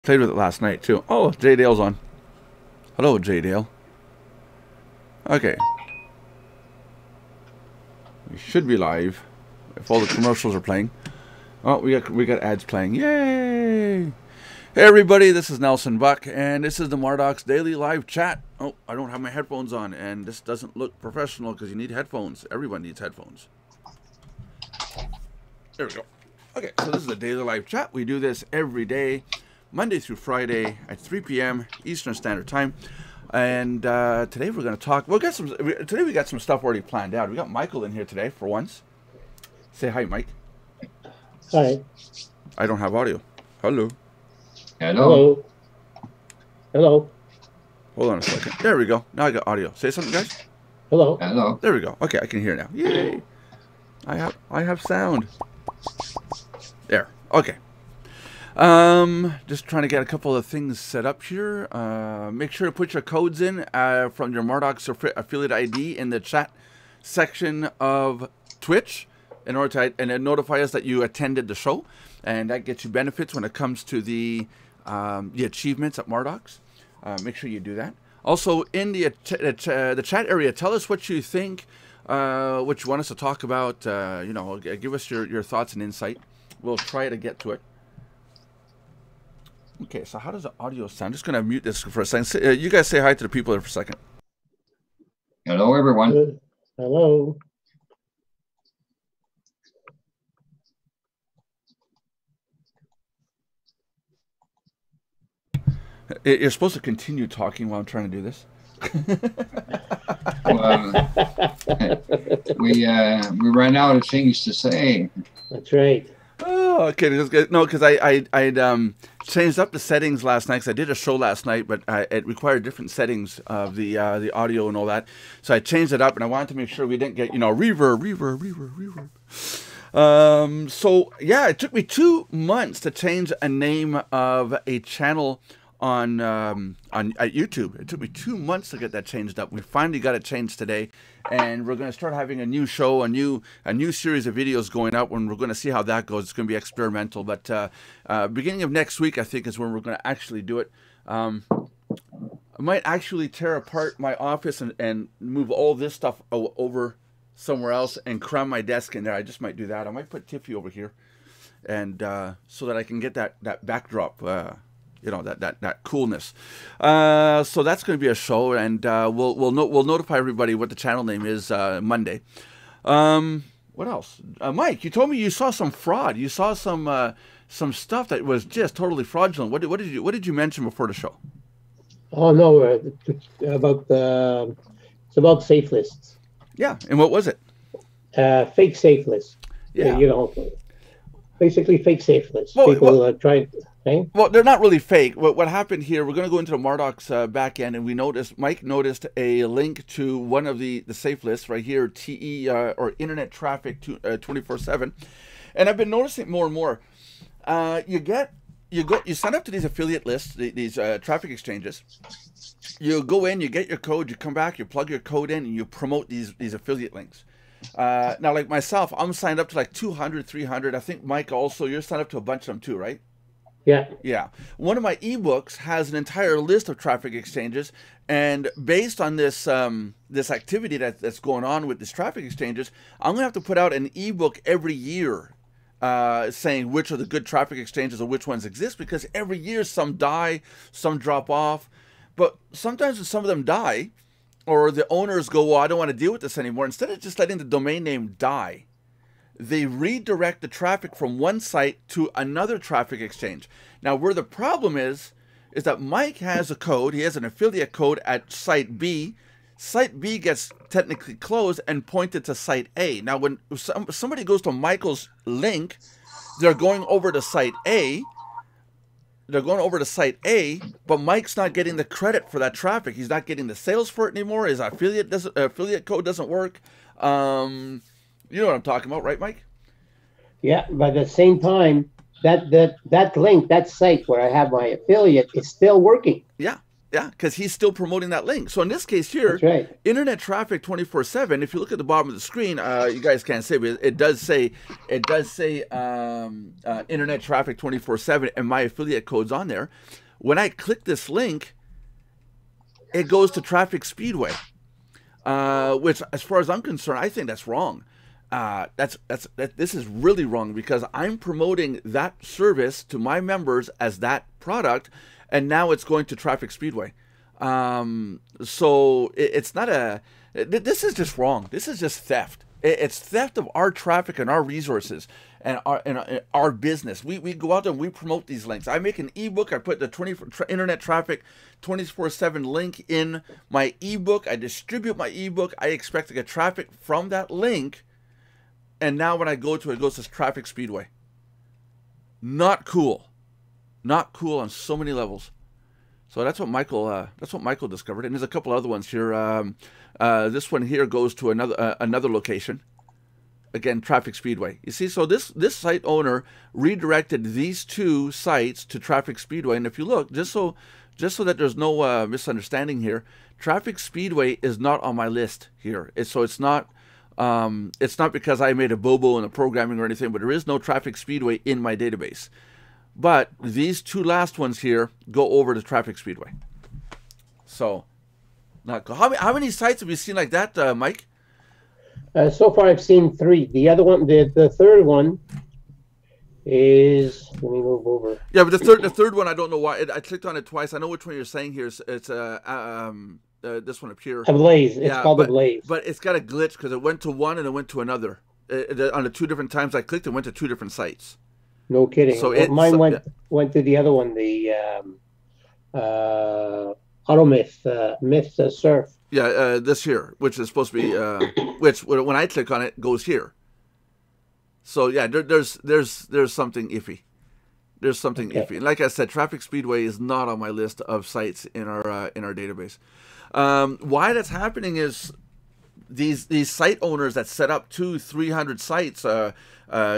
Played with it last night too. Oh, J Dale's on. Hello, J Dale. Okay. We should be live if all the commercials are playing. Oh, we got ads playing. Yay! Hey everybody, this is Nelson Buck, and this is the Mardox Daily Live Chat. Oh, I don't have my headphones on, and this doesn't look professional because you need headphones. Everyone needs headphones. There we go. Okay, so this is the Daily Live Chat. We do this every day, Monday through Friday at 3 p.m. Eastern Standard Time. And today we're going to talk. Today we got some stuff already planned out. We got Michael in here today for once. Say hi, Mike. Hi. I don't have audio. Hello. Hello. Hello. Hold on a second. There we go. Now I got audio. Say something, guys. Hello. Hello. There we go. Okay, I can hear now. Yay! I have sound. There. Okay. Just trying to get a couple of things set up here. Make sure to put your codes in from your Mardox affiliate ID in the chat section of Twitch in order to and notify us that you attended the show, and that gets you benefits when it comes to the achievements at Mardox. Make sure you do that. Also, in the chat area, tell us what you think, what you want us to talk about. Give us your thoughts and insight. We'll try to get to it. Okay, so how does the audio sound? I'm just going to mute this for a second. You guys say hi to the people there for a second. Hello, everyone. Hello. You're supposed to continue talking while I'm trying to do this. We ran out of things to say. That's right. Oh, okay. No, because I'd changed up the settings last night. Because I did a show last night, but it required different settings of the audio and all that. So I changed it up, and I wanted to make sure we didn't get reverb. So yeah, it took me 2 months to change a name of a channel on at YouTube. It took me 2 months to get that changed up. We finally got it changed today, and we're going to start having a new show, a new series of videos going out, and we're going to see how that goes. It's going to be experimental, but beginning of next week, I think, is when we're going to actually do it. I might actually tear apart my office and move all this stuff over somewhere else and cram my desk in there. I just might do that. I might put Tiffy over here, and so that I can get that backdrop. That coolness. So that's going to be a show, and we'll notify everybody what the channel name is Monday. What else? Mike, you told me you saw some fraud. You saw some stuff that was just totally fraudulent. What did you mention before the show? Oh no, it's about safe lists. Yeah, and what was it? Fake safe lists. Yeah. Basically fake safe lists. Well, People try. Hey? Well, they're not really fake. What happened here, we're going to go into the Mardox back end, and Mike noticed a link to one of the safe lists right here, TE or Internet Traffic 24/7. And I've been noticing more and more. You sign up to these affiliate lists, these traffic exchanges. You go in, you get your code, you come back, you plug your code in, and you promote these affiliate links. Now, like myself, I'm signed up to like 200, 300. I think, Mike, also, you're signed up to a bunch of them too, right? Yeah. One of my ebooks has an entire list of traffic exchanges, and based on this this activity that's going on with these traffic exchanges, I'm gonna have to put out an ebook every year, saying which are the good traffic exchanges or which ones exist, because every year some die, some drop off, but sometimes when some of them die, or the owners go, well, I don't want to deal with this anymore. Instead of just letting the domain name die, they redirect the traffic from one site to another traffic exchange. Now, where the problem is that Mike has a code. He has an affiliate code at site B. Site B gets technically closed and pointed to site A. Now, when somebody goes to Michael's link, they're going over to site A. But Mike's not getting the credit for that traffic. He's not getting the sales for it anymore. His affiliate code doesn't work. You know what I'm talking about, right, Mike? Yeah, but at the same time, that link, that site where I have my affiliate is still working. Yeah. Yeah, because he's still promoting that link. So in this case here, That's right. internet traffic 24/7. If you look at the bottom of the screen, you guys can't see, but it does say internet traffic 24/7, and my affiliate code's on there. When I click this link, it goes to Traffic Speedway, which, as far as I'm concerned, I think that's wrong. This is really wrong, because I'm promoting that service to my members as that product, and now it's going to Traffic Speedway. So it's not this is just wrong. This is just theft. It's theft of our traffic and our resources and our business. We go out there and we promote these links. I make an ebook. I put the internet traffic 24/7 link in my ebook. I distribute my ebook. I expect to get traffic from that link. And now when I go to it, it goes to Traffic Speedway. Not cool. Not cool on so many levels. So that's what Michael discovered. And there's a couple other ones here. This one here goes to another location. Again, Traffic Speedway. You see, so this site owner redirected these two sites to Traffic Speedway. And if you look, just so that there's no misunderstanding here, Traffic Speedway is not on my list here. It's not because I made a bobo in the programming or anything, but there is no Traffic Speedway in my database. But these two last ones here go over to Traffic Speedway. So, not cool. How many sites have you seen like that, Mike? So far, I've seen 3. The other one, the third one, is, let me move over. Yeah, but the third one, I don't know why. I clicked on it twice. I know which one you're saying here. It's this one up here. Ablaze. It's called Ablaze. But it's got a glitch because it went to one and it went to another. On the 2 different times I clicked, it went to 2 different sites. No kidding. So mine went to the other one, the AutoMyth, Myth Surf. Yeah, this here, which is supposed to be, which when I click on it goes here. So yeah, there's something iffy. There's something iffy. And like I said, Traffic Speedway is not on my list of sites in our database. Why that's happening is these site owners that set up 200-300 sites,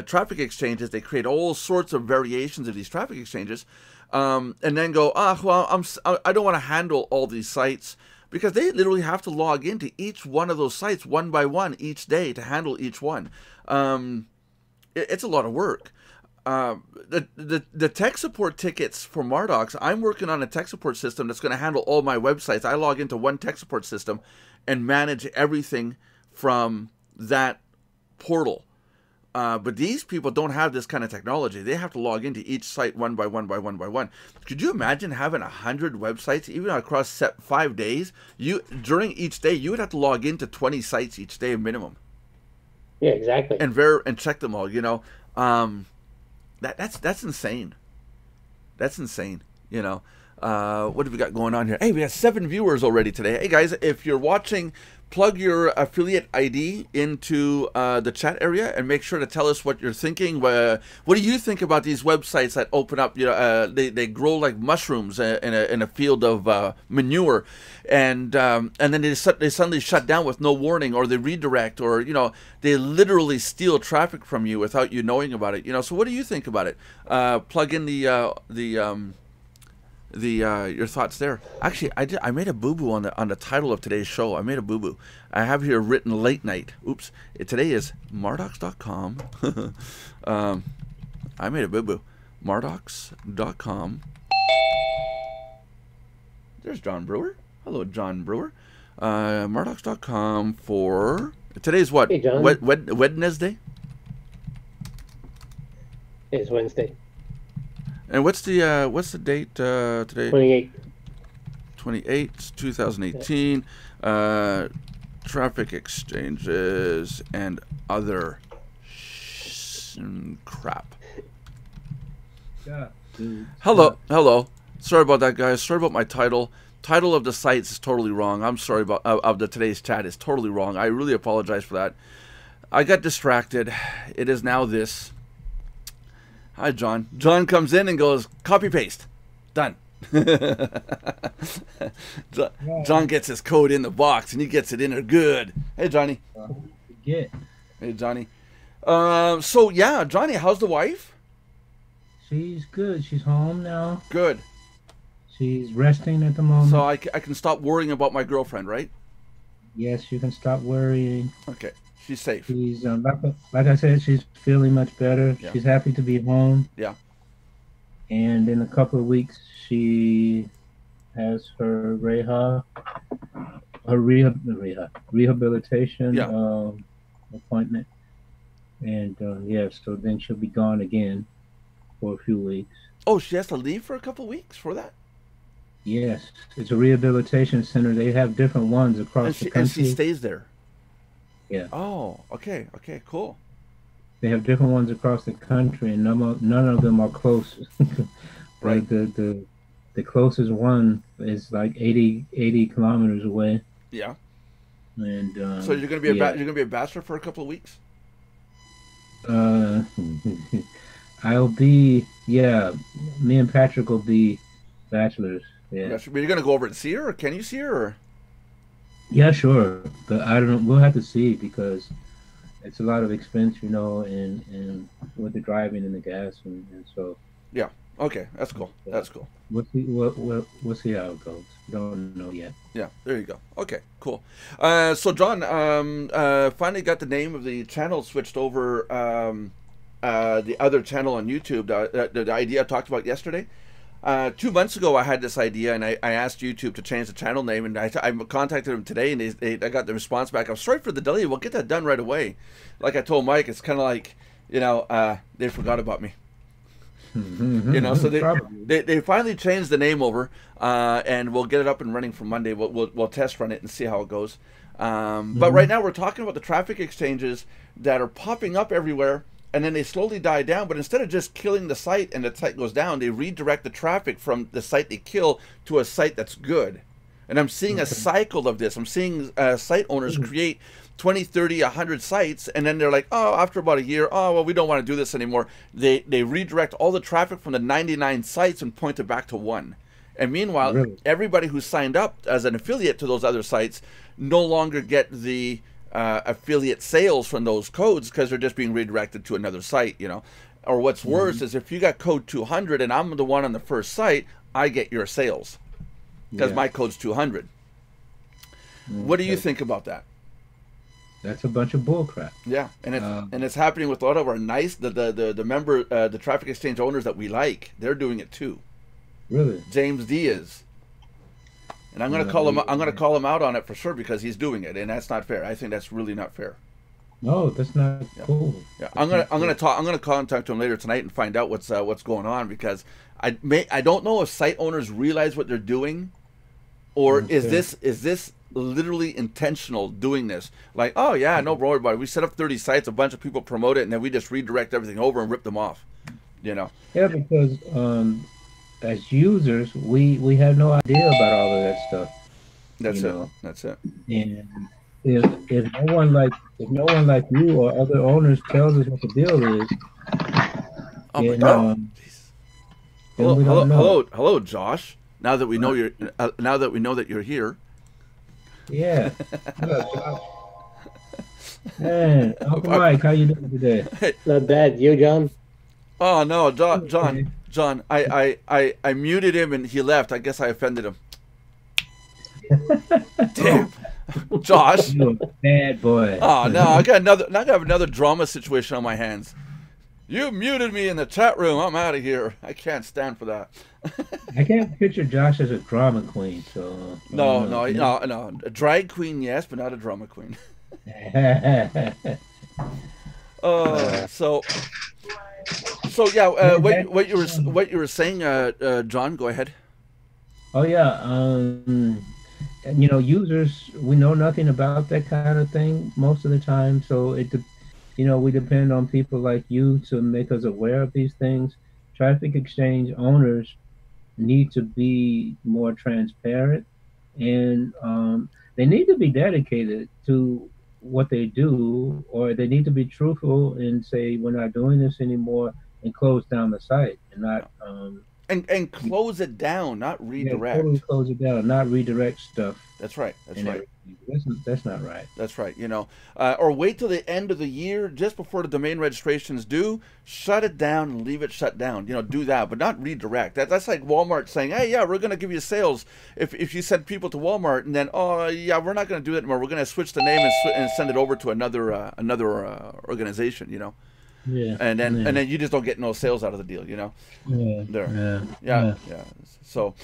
traffic exchanges, they create all sorts of variations of these traffic exchanges, and then go, well, I don't want to handle all these sites, because they literally have to log into each one of those sites one by one each day to handle each one. It's a lot of work. The tech support tickets for Mardox, I'm working on a tech support system that's going to handle all my websites. I log into one tech support system and manage everything from that portal. But these people don't have this kind of technology. They have to log into each site one by one by one by one. Could you imagine having 100 websites, even across 5 days? During each day, you would have to log into 20 sites each day minimum. Yeah, exactly. And check them all. That's insane. That's insane. What have we got going on here? Hey, we got 7 viewers already today. Hey guys, if you're watching, plug your affiliate ID into the chat area and make sure to tell us what you're thinking. What do you think about these websites that open up? They grow like mushrooms in a field of manure, and then they suddenly shut down with no warning, or they redirect, or they literally steal traffic from you without you knowing about it. So what do you think about it? Plug in your thoughts there. Actually, I made a boo-boo on the title of today's show. I made a boo-boo. I have here written late night. Oops. Today is Mardox.com. I made a boo-boo. Mardox.com. There's John Brewer. Hello, John Brewer. Mardox.com for today's what? Hey, John. Wednesday? It's Wednesday. And what's the date today? 28, 2018. Traffic exchanges and other crap. Yeah. Hello. Sorry about that, guys. Sorry about my title. Title of the sites is totally wrong. I'm sorry about of today's chat is totally wrong. I really apologize for that. I got distracted. It is now this. Hi, John. John comes in and goes, copy paste. Done. John gets his code in the box and he gets it in there good. Hey, Johnny. Hey, Johnny. So, yeah, Johnny, how's the wife? She's good. She's home now. Good. She's resting at the moment. So I can stop worrying about my girlfriend, right? Yes, you can stop worrying. Okay, she's safe. She's like I said, she's feeling much better. Yeah. She's happy to be home. Yeah. And in a couple of weeks, she has her rehabilitation Yeah. appointment, and so then she'll be gone again for a few weeks. Oh, she has to leave for a couple weeks for that? Yes, it's a rehabilitation center. They have different ones across the And country. she stays there? Yeah. Oh, okay, cool. They have different ones across the country, and none of them are close. Right. Like the closest one is like 80 kilometers away. Yeah. And So you're gonna be you're gonna be a bachelor for a couple of weeks? I'll be, me and Patrick will be bachelors. Yeah. But you're gonna go over and see her, or can you see her? Or? Yeah, sure. But I don't know. We'll have to see because it's a lot of expense, and with the driving and the gas and so. Yeah. Okay, that's cool. That's cool. We'll see how it goes. Don't know yet. Yeah, there you go. Okay, cool. So John, finally got the name of the channel switched over. The other channel on YouTube, the idea I talked about yesterday. 2 months ago, I had this idea, and I asked YouTube to change the channel name, and I contacted them today, and I got the response back. I'm sorry for the delay. We'll get that done right away. Like I told Mike, it's kind of like, they forgot about me. So they finally changed the name over, and we'll get it up and running for Monday. We'll test run it and see how it goes. But right now we're talking about the traffic exchanges that are popping up everywhere, and then they slowly die down. But instead of just killing the site and the site goes down, they redirect the traffic from the site they kill to a site that's good. And I'm seeing a cycle of this. I'm seeing site owners create 20, 30, 100 sites, and then they're like, oh, after about a year, oh, well, we don't want to do this anymore. They redirect all the traffic from the 99 sites and point it back to one. And meanwhile, everybody who signed up as an affiliate to those other sites no longer get the affiliate sales from those codes because they're just being redirected to another site, Or what's worse is if you got code 200 and I'm the one on the first site, I get your sales because my code's 200. What do you think about that? That's a bunch of bullcrap. Yeah, and it's happening with a lot of our the member the traffic exchange owners that we like. They're doing it too. Really? James Diaz. And I'm gonna call him. I'm gonna call him out on it for sure because he's doing it, and that's not fair. I think that's really not fair. No, that's not cool. Yeah, I'm gonna contact him later tonight and find out what's going on because I don't know if site owners realize what they're doing, or is this literally intentional doing this? Like, oh yeah, no worry about it. We set up 30 sites, a bunch of people promote it, and then we just redirect everything over and rip them off. Yeah, because as users, we have no idea about all of that stuff. That's it. And if no one like you or other owners tells us what the deal is, oh my God. Hello, Josh. Now that we know now that we know that you're here. Yeah. Hello, Josh. Man, Uncle Mike, how you doing today? Not bad. You, John? Oh no, John, I muted him and he left. I guess I offended him. Damn, Josh. You're a bad boy. Oh no, I have another drama situation on my hands. You muted me in the chat room. I'm out of here. I can't stand for that. I can't picture Josh as a drama queen. So no. A drag queen, yes, but not a drama queen. So yeah, what you were saying, John, go ahead. Oh yeah, users, we know nothing about that kind of thing most of the time. So we depend on people like you to make us aware of these things. Traffic exchange owners need to be more transparent, and they need to be dedicated to what they do, or they need to be truthful and say we're not doing this anymore and close down the site and not and close it down, not redirect. Totally close it down, not redirect stuff. That's right. That's not right. That's right. Or wait till the end of the year, just before the domain registration's due, shut it down and leave it shut down. Do that, but not redirect. That's like Walmart saying, "Hey, yeah, we're going to give you sales if you send people to Walmart," and then, "Oh, yeah, we're not going to do that anymore. We're going to switch the name and send it over to another organization." Yeah. And then you just don't get no sales out of the deal. Yeah. There. Yeah. Yeah. So,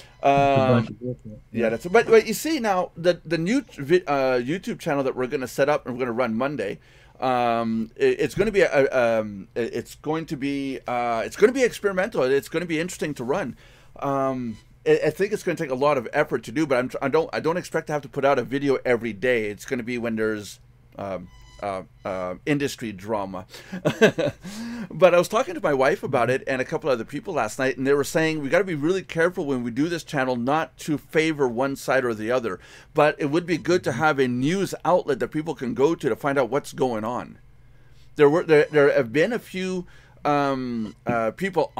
Yeah. that's. But you see now the new YouTube channel that we're going to set up and we're going to run Monday. It's going to be it's going to be experimental. It's going to be interesting to run. I think it's going to take a lot of effort to do, but I don't expect to have to put out a video every day. It's going to be when there's industry drama. But I was talking to my wife about it and a couple other people last night, and they were saying we got to be really careful when we do this channel not to favor one side or the other, but it would be good to have a news outlet that people can go to find out what's going on. There have been a few people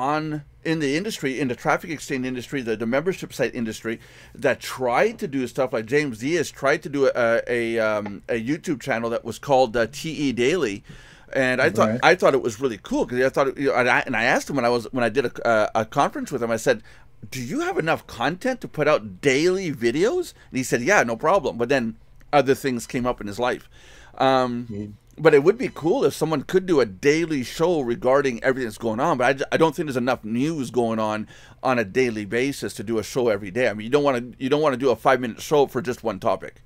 in the industry, in the traffic exchange industry, the membership site industry, that tried to do stuff like James Diaz tried to do a YouTube channel that was called TE Daily, and I thought it was really cool because I thought and I asked him when I did a conference with him, I said, "Do you have enough content to put out daily videos?" And he said, "Yeah, no problem." But then other things came up in his life. But it would be cool if someone could do a daily show regarding everything that's going on. But I don't think there's enough news going on a daily basis to do a show every day. I mean, you don't want to do a 5-minute show for just one topic,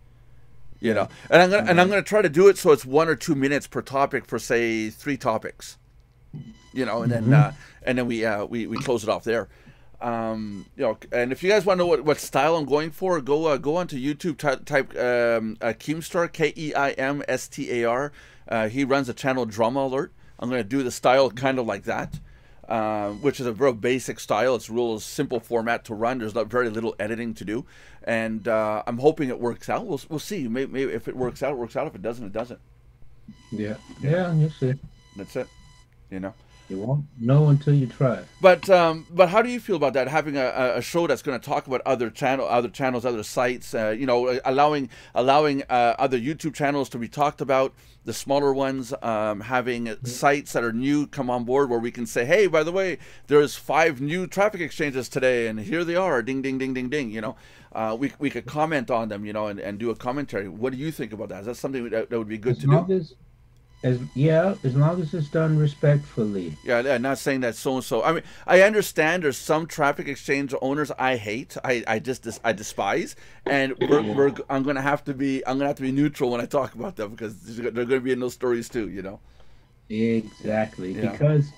And I'm gonna try to do it so it's 1 or 2 minutes per topic for say 3 topics, and then we close it off there. And if you guys want to know what style I'm going for, go onto YouTube, type Keimstar, Keimstar. He runs a channel, Drama Alert. I'm going to do the style kind of like that, which is a very basic style. It's a real simple format to run. There's not very little editing to do, and I'm hoping it works out. We'll see. Maybe if it works out, it works out. If it doesn't, it doesn't. Yeah, you'll see. That's it. You won't know until you try. But how do you feel about that? Having a show that's going to talk about other channels, other sites. Allowing other YouTube channels to be talked about. The smaller ones, having sites that are new come on board where we can say, hey, by the way, there's 5 new traffic exchanges today, and here they are, ding, ding, ding, ding, ding. We could comment on them, and do a commentary. What do you think about that? Is that something that would be good to do? As long as it's done respectfully. Yeah, not saying that so-and-so. I mean, I understand there's some traffic exchange owners I hate. I despise, and I'm gonna have to be neutral when I talk about them because they're gonna be in those stories too. Exactly. Yeah. Because,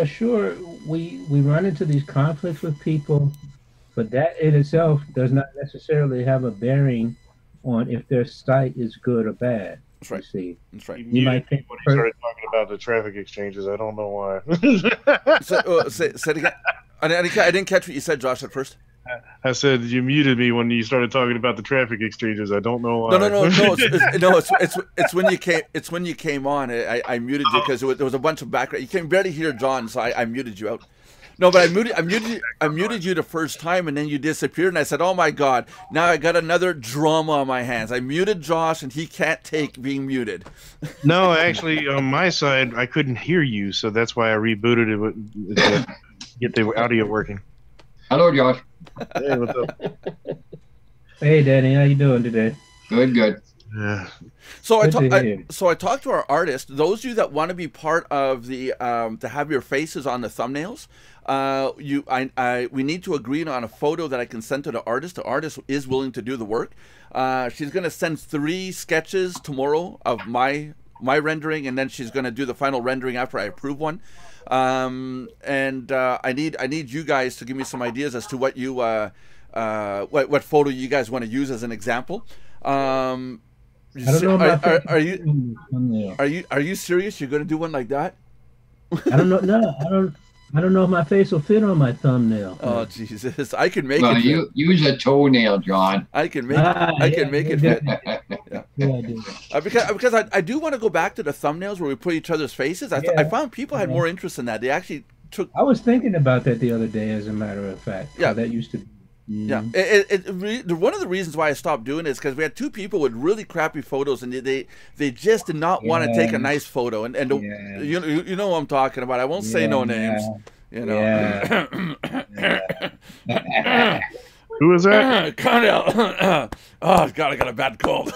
sure, we run into these conflicts with people, but that in itself does not necessarily have a bearing on if their site is good or bad. That's right. See. That's right. You might think when he started talking about the traffic exchanges, I don't know why. Say it again. I didn't catch what you said, Josh, at first. I said you muted me when you started talking about the traffic exchanges. I don't know why. No. It's when you came. It's when you came on. I muted you because there was a bunch of background. You can barely hear John, so I muted you out. No, but I muted you the first time, and then you disappeared, and I said, "Oh my God! Now I got another drama on my hands." I muted Josh, and he can't take being muted. No, actually, on my side, I couldn't hear you, so that's why I rebooted it to get the audio working. Hello, Josh. Hey, what's up? Hey, Danny, how you doing today? Good. Yeah. So I talked to our artists. Those of you that want to be part of the to have your faces on the thumbnails, we need to agree on a photo that I can send to the artist. The artist is willing to do the work. She's going to send 3 sketches tomorrow of my rendering, and then she's going to do the final rendering after I approve one. And I need you guys to give me some ideas as to what you what photo you guys want to use as an example. I don't know about are you serious? You're going to do one like that? I don't know. No, I don't know if my face will fit on my thumbnail. Oh Jesus! I can make well, it. You use a toenail, John. I can make it fit. Yeah. Because I do want to go back to the thumbnails where we put each other's faces. I found people had more interest in that. They actually took. I was thinking about that the other day, as a matter of fact. Yeah, that used to be. Yeah, one of the reasons why I stopped doing it is because we had two people with really crappy photos, and they just did not want to take a nice photo. And you know what I'm talking about. I won't say no names. You know. Yeah. Who was that? Cornell. Oh God, I got a bad cold.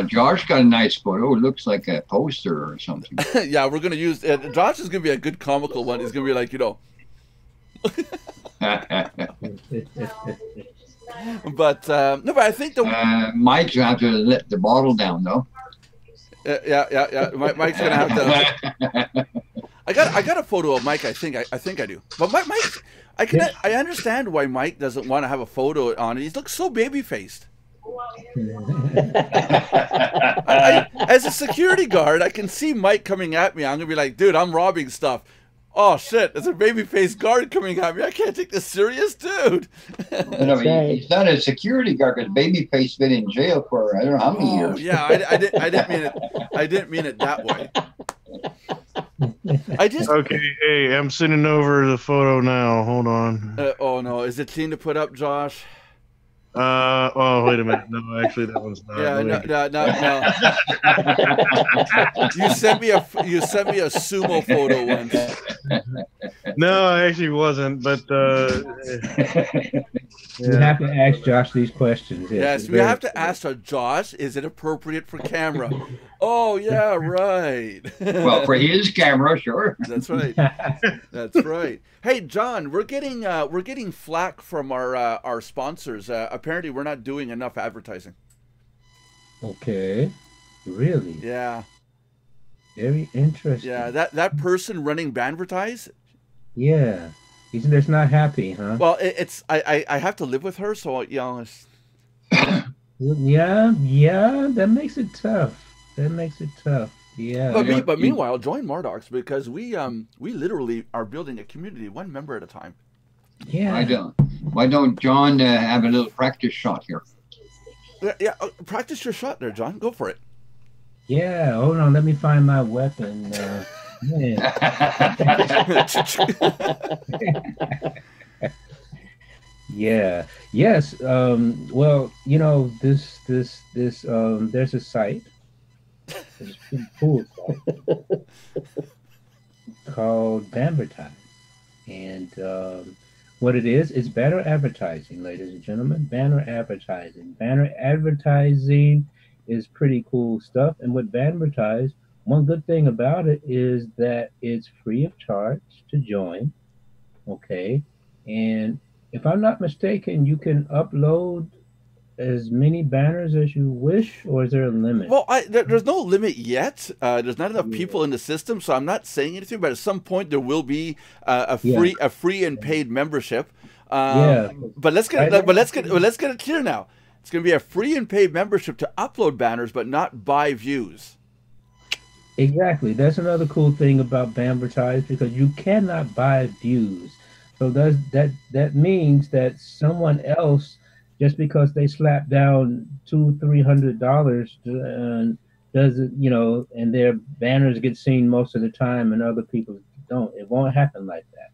Josh got a nice photo. It looks like a poster or something. Yeah, we're gonna use. Josh is gonna be a good comical one. He's gonna be like, you know. But no, but I think Mike's gonna have to let the bottle down, though. Yeah. Mike's gonna have to. I got a photo of Mike. I think I do. But Mike, I understand why Mike doesn't want to have a photo on it. He looks so baby faced. As a security guard, I can see Mike coming at me. I'm gonna be like, dude, I'm robbing stuff. Oh shit, there's a baby-faced guard coming at me. I can't take this serious, dude. No, he's not a security guard because Babyface been in jail for I don't know how many years. Yeah, I didn't mean it. I didn't mean it that way. Okay. Hey, I'm sending over the photo now. Hold on. Oh no, is it clean to put up, Josh? Oh, wait a minute. No, actually, that one's not. Yeah, no. You sent me a sumo photo once. No, I actually wasn't, but you have to ask Josh these questions. Yes, we have to ask Josh, is it appropriate for camera? Oh, yeah, right. Well, for his camera, sure. That's right. That's right. Hey, John, we're getting flack from our sponsors. Apparently, we're not doing enough advertising. Okay. Really? Yeah. Very interesting. Yeah, that person running Banvertise. Yeah. He's just not happy, huh? Well, I have to live with her, so you know. Yeah, that makes it tough. Yeah. But meanwhile, join Mardox because we literally are building a community one member at a time. Yeah. Why don't John have a little practice shot here? Yeah, practice your shot there, John. Go for it. Yeah, hold on. Let me find my weapon. Yeah. Yes. Well, you know, this there's a site. It's a pretty cool site called Banvertise, and what it is banner advertising, ladies and gentlemen. Banner advertising. Banner advertising is pretty cool stuff. And with Banvertise, one good thing about it is that it's free of charge to join. Okay, and if I'm not mistaken, you can upload as many banners as you wish, or is there a limit? Well, there's no limit yet. There's not enough people in the system, so I'm not saying anything. But at some point, there will be a free and paid membership. But let's get it clear now. It's going to be a free and paid membership to upload banners, but not buy views. Exactly. That's another cool thing about Banvertise, because you cannot buy views. So that means that someone else, just because they slap down $200-300, doesn't, you know, and their banners get seen most of the time, and other people don't. It won't happen like that.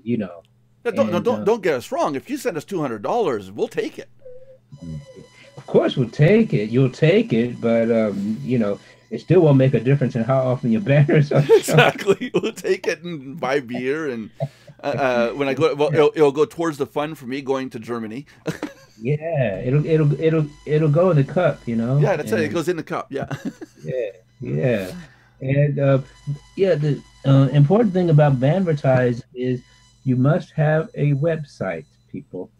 You know. Don't get us wrong. If you send us $200, we'll take it. Of course, we'll take it. You'll take it, but you know, it still won't make a difference in how often your banners are shown. Exactly. We'll take it and buy beer, and when I go, well, it'll go towards the fund for me going to Germany. Yeah, it'll go in the cup, you know. Yeah, that's it. It goes in the cup. Yeah. Yeah. And the important thing about Banvertise is you must have a website, people.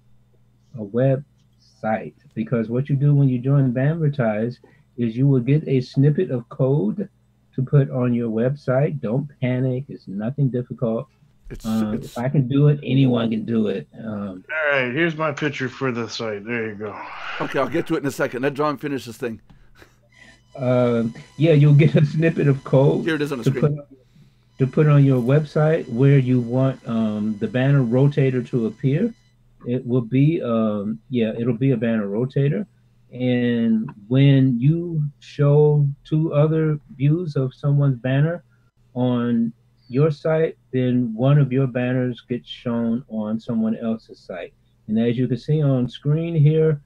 A website, because what you do when you join Banvertise is you will get a snippet of code to put on your website. Don't panic. It's nothing difficult. If I can do it, anyone can do it. All right, here's my picture for the site. There you go. Okay, I'll get to it in a second. Let John finish this thing. Yeah, you'll get a snippet of code. Here it is on the screen. To put on your website where you want the banner rotator to appear. It will be it'll be a banner rotator. And when you show two other views of someone's banner on your site, then one of your banners gets shown on someone else's site. And as you can see on screen here,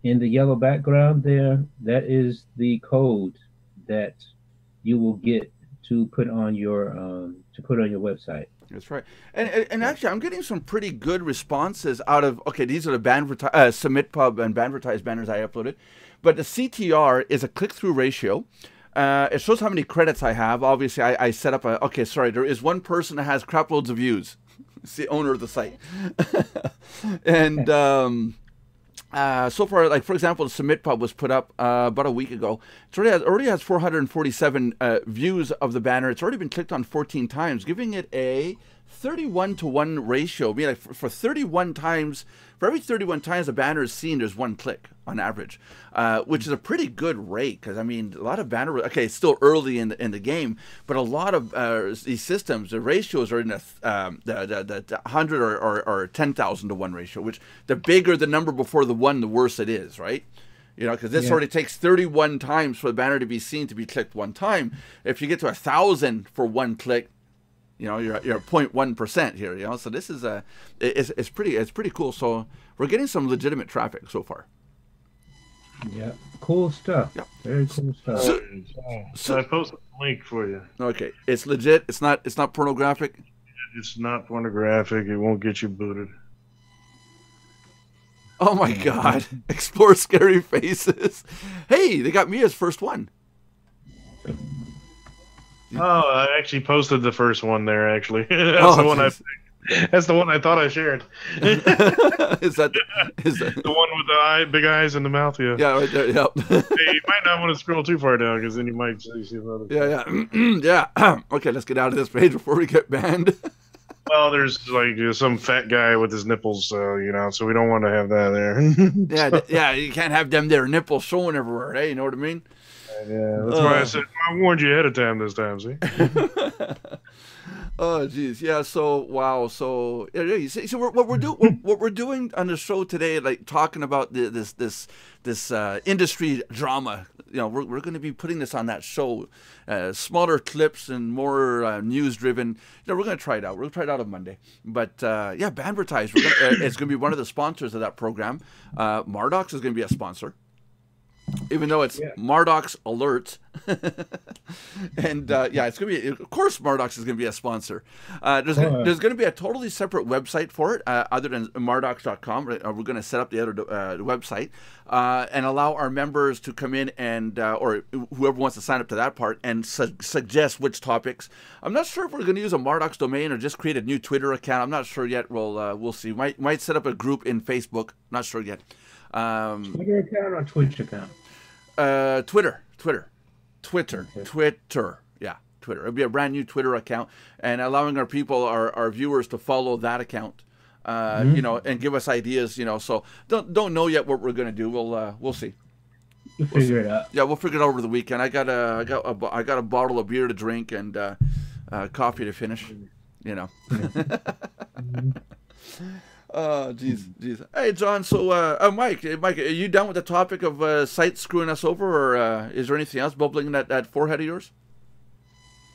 in the yellow background there, that is the code that you will get to put on your website. That's right. And actually, I'm getting some pretty good responses out of, okay, these are the SubmitPub and Banvertise banners I uploaded. But the CTR is a click-through ratio. It shows how many credits I have. Obviously, I set up a, okay, sorry, there is one person that has crap loads of views. It's the owner of the site. And so far, like, for example, the SubmitPub was put up about a week ago. It already has 447 views of the banner. It's already been clicked on 14 times, giving it a 31-to-1 ratio. I mean, like, for 31 times, for every 31 times the banner is seen, there's one click on average, which is a pretty good rate. Because I mean, a lot of banner, okay, it's still early in the game, but a lot of these systems, the ratios are in the 100 or 10,000 to 1 ratio. Which the bigger the number before the 1, the worse it is, right? You know, because this already takes 31 times for the banner to be seen, to be clicked one time. If you get to 1,000 for one click, you know, you're at 0.1% here. You know, so this is it's pretty cool. So we're getting some legitimate traffic so far. Yeah, cool stuff. Yeah. Very cool stuff. So I posted a link for you. Okay, it's legit. It's not pornographic. It's not pornographic. It won't get you booted. Oh my God! Explore scary faces. Hey, they got me as first one. Oh, I actually posted the first one there. Actually, that's the one I picked. That's the one I thought I shared. is that the one with the big eyes and the mouth? Yeah. Yeah, right there. Yep. Hey, you might not want to scroll too far down because then you might see another. Yeah. Okay, let's get out of this page before we get banned. Well, there's like some fat guy with his nipples, you know, so we don't want to have that there. yeah, you can't have them their nipples showing everywhere, eh? You know what I mean? Yeah, that's why I said I warned you ahead of time this time. See? Oh, geez, yeah. So wow. So yeah, you see, so what we're doing on the show today, like talking about this industry drama. You know, we're going to be putting this on that show, smaller clips and more news driven. You know, we're going to try it out. We'll try it out on Monday. But yeah, Banvertise, it's going to be one of the sponsors of that program. Mardox is going to be a sponsor. Even though it's Mardox Alert. And yeah, it's going to be, of course, Mardox is going to be a sponsor. There's going to be a totally separate website for it, other than mardox.com. We're going to set up the other website and allow our members to come in and, or whoever wants to sign up to that part, and suggest which topics. I'm not sure if we're going to use a Mardox domain or just create a new Twitter account. I'm not sure yet. We'll see. Might set up a group in Facebook. Not sure yet. Twitter account or Twitch account? Twitter. Yeah, Twitter. It'll be a brand new Twitter account, and allowing our people, our viewers, to follow that account. You know, and give us ideas. You know, so don't know yet what we're gonna do. We'll see. We'll figure it out. Yeah, we'll figure it out over the weekend. I got a bottle of beer to drink and coffee to finish. You know. Oh, jeez. Hey, John. So, Mike, are you done with the topic of sites screwing us over, or is there anything else bubbling in that forehead of yours?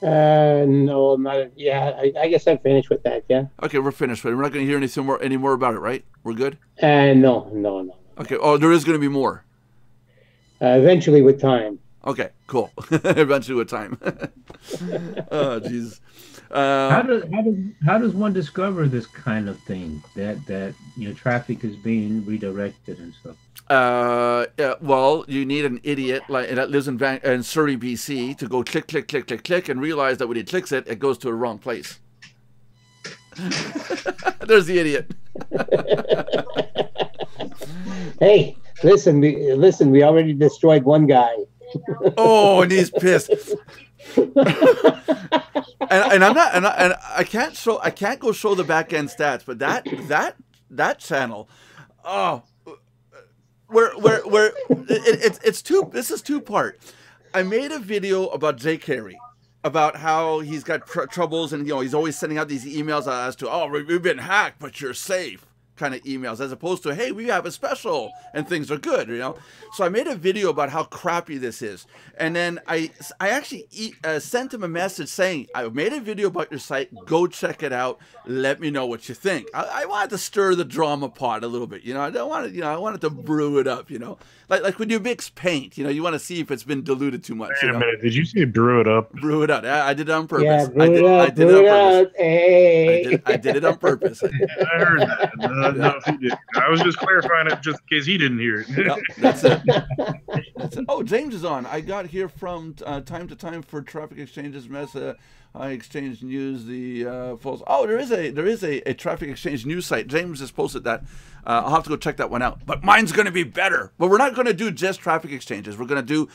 No, not. Yeah, I guess I'm finished with that. Yeah. Okay, we're finished. We're not going to hear any more about it, right? We're good. No. Okay. Oh, there is going to be more. Eventually, with time. Okay. Cool. Eventually, with time. Oh, jeez. How does one discover this kind of thing, that traffic is being redirected and stuff? Yeah, well, you need an idiot that lives in Surrey, BC, to go click, and realize that when he clicks it goes to the wrong place. There's the idiot. Hey, listen. We already destroyed one guy. Oh, and he's pissed. and I'm not, and I can't go show the back end stats, but that channel, this is two part. I made a video about Jay Carey, about how he's got troubles, and he's always sending out these emails as to, we've been hacked, but you're safe, kind of emails, as opposed to, hey, we have a special and things are good, you know. So I made a video about how crappy this is, and then I actually sent him a message saying, I made a video about your site, go check it out, let me know what you think. I wanted to stir the drama pot a little bit, you know. I don't want to, you know, I wanted to brew it up, you know, like when you mix paint, you know, you want to see if it's been diluted too much. Wait a minute, did you say brew it up? Brew it up. I did it on purpose. Yeah, I did it on purpose. Hey. I did it on purpose. I heard that. No, he didn't. I was just clarifying it just in case he didn't hear it. Yep, that's it. That's it. Oh, James is on. I got here from time to time for Traffic Exchange's mess. I exchange news. The false. Oh, there is a Traffic Exchange news site. James has posted that. I'll have to go check that one out. But mine's going to be better. But we're not going to do just traffic exchanges. We're going to do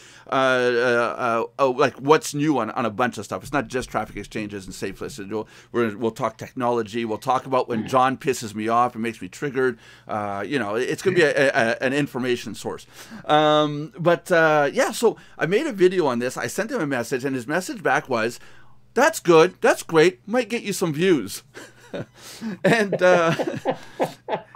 like what's new on a bunch of stuff. It's not just traffic exchanges and safe lists. We'll talk technology. We'll talk about when John pisses me off and makes me triggered. You know, it's going to be an information source. Yeah, so I made a video on this. I sent him a message, and his message back was, "That's good. That's great. Might get you some views."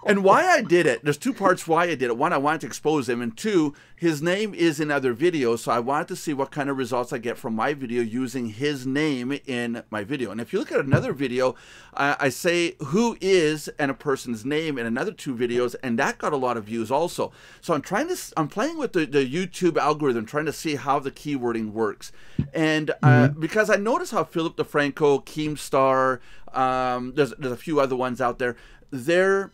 And why I did it, there's two parts why I did it. One, I wanted to expose him, and two, his name is in other videos, so I wanted to see what kind of results I get from my video using his name in my video. And if you look at another video, I say who is and a person's name in another two videos, and that got a lot of views also. So I'm playing with the YouTube algorithm, trying to see how the keywording works. And because I noticed how Philip DeFranco, Keemstar, there's a few other ones out there. They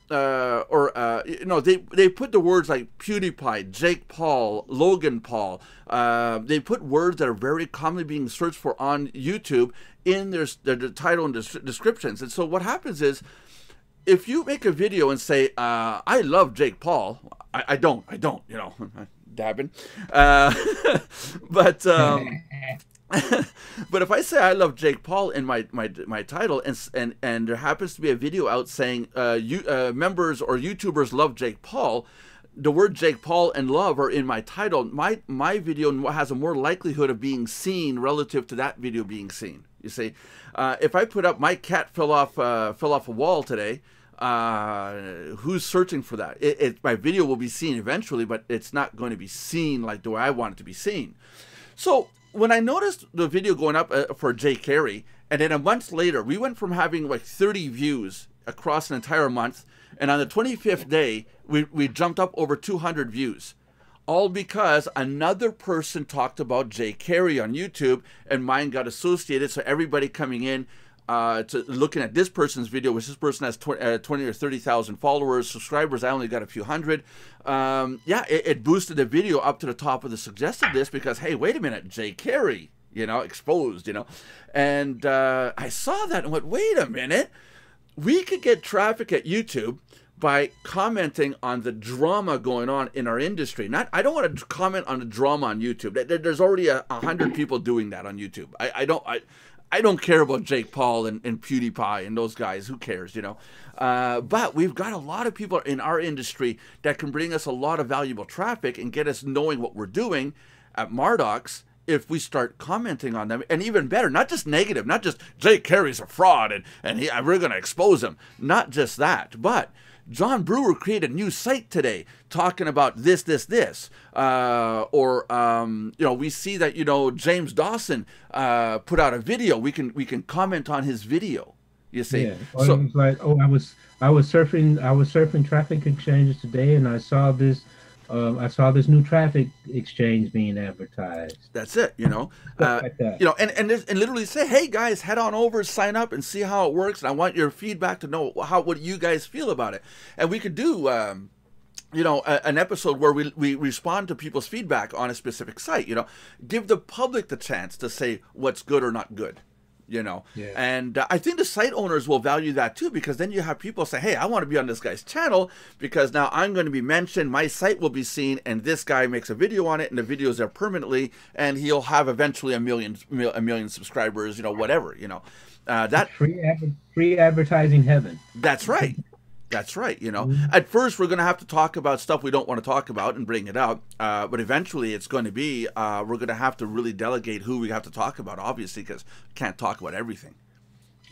put the words like PewDiePie, Jake Paul, Logan Paul. They put words that are very commonly being searched for on YouTube in their title and descriptions. And so what happens is, if you make a video and say, I love Jake Paul, I don't, you know, dabbing, but but if I say I love Jake Paul in my title, and there happens to be a video out saying members or YouTubers love Jake Paul, the word Jake Paul and love are in my title, my video has a more likelihood of being seen relative to that video being seen. You see, if I put up my cat fell off a wall today, who's searching for that? My video will be seen eventually, but it's not going to be seen like the way I want it to be seen. So when I noticed the video going up for Jay Carey, and then a month later, we went from having like 30 views across an entire month, and on the 25th day, we jumped up over 200 views. All because another person talked about Jay Carey on YouTube, and mine got associated, so everybody coming in to looking at this person's video, which this person has 20 or 30,000 followers, subscribers, I only got a few hundred. Yeah, it boosted the video up to the top of the suggested list because, hey, wait a minute, Jay Carey, you know, exposed, you know. And I saw that and went, wait a minute, we could get traffic at YouTube by commenting on the drama going on in our industry. I don't want to comment on the drama on YouTube. There's already 100 people doing that on YouTube. I don't care about Jake Paul and PewDiePie and those guys. Who cares, you know? But we've got a lot of people in our industry that can bring us a lot of valuable traffic and get us knowing what we're doing at Mardox if we start commenting on them. And even better, not just negative, not just Jake Carey's a fraud and we're going to expose him. Not just that, but John Brewer created a new site today talking about this. You know, we see that, you know, James Dawson put out a video. We can comment on his video. You see, yeah. So it was like, oh, I was surfing traffic exchanges today, and I saw this new traffic exchange being advertised. That's it, you know. Like that. You know, and literally say, hey guys, head on over, sign up, and see how it works. And I want your feedback to know what you guys feel about it. And we could do, you know, an episode where we respond to people's feedback on a specific site. You know, give the public the chance to say what's good or not good. You know, yeah. And I think the site owners will value that too, because then you have people say, hey, I want to be on this guy's channel because now I'm going to be mentioned, my site will be seen, and this guy makes a video on it, and the video's there permanently, and he'll have eventually a million subscribers, you know, whatever, you know. That free advertising heaven. That's right. That's right. You know, at first we're going to have to talk about stuff we don't want to talk about and bring it up. But eventually it's going to be, we're going to have to really delegate who we have to talk about, obviously, because we can't talk about everything.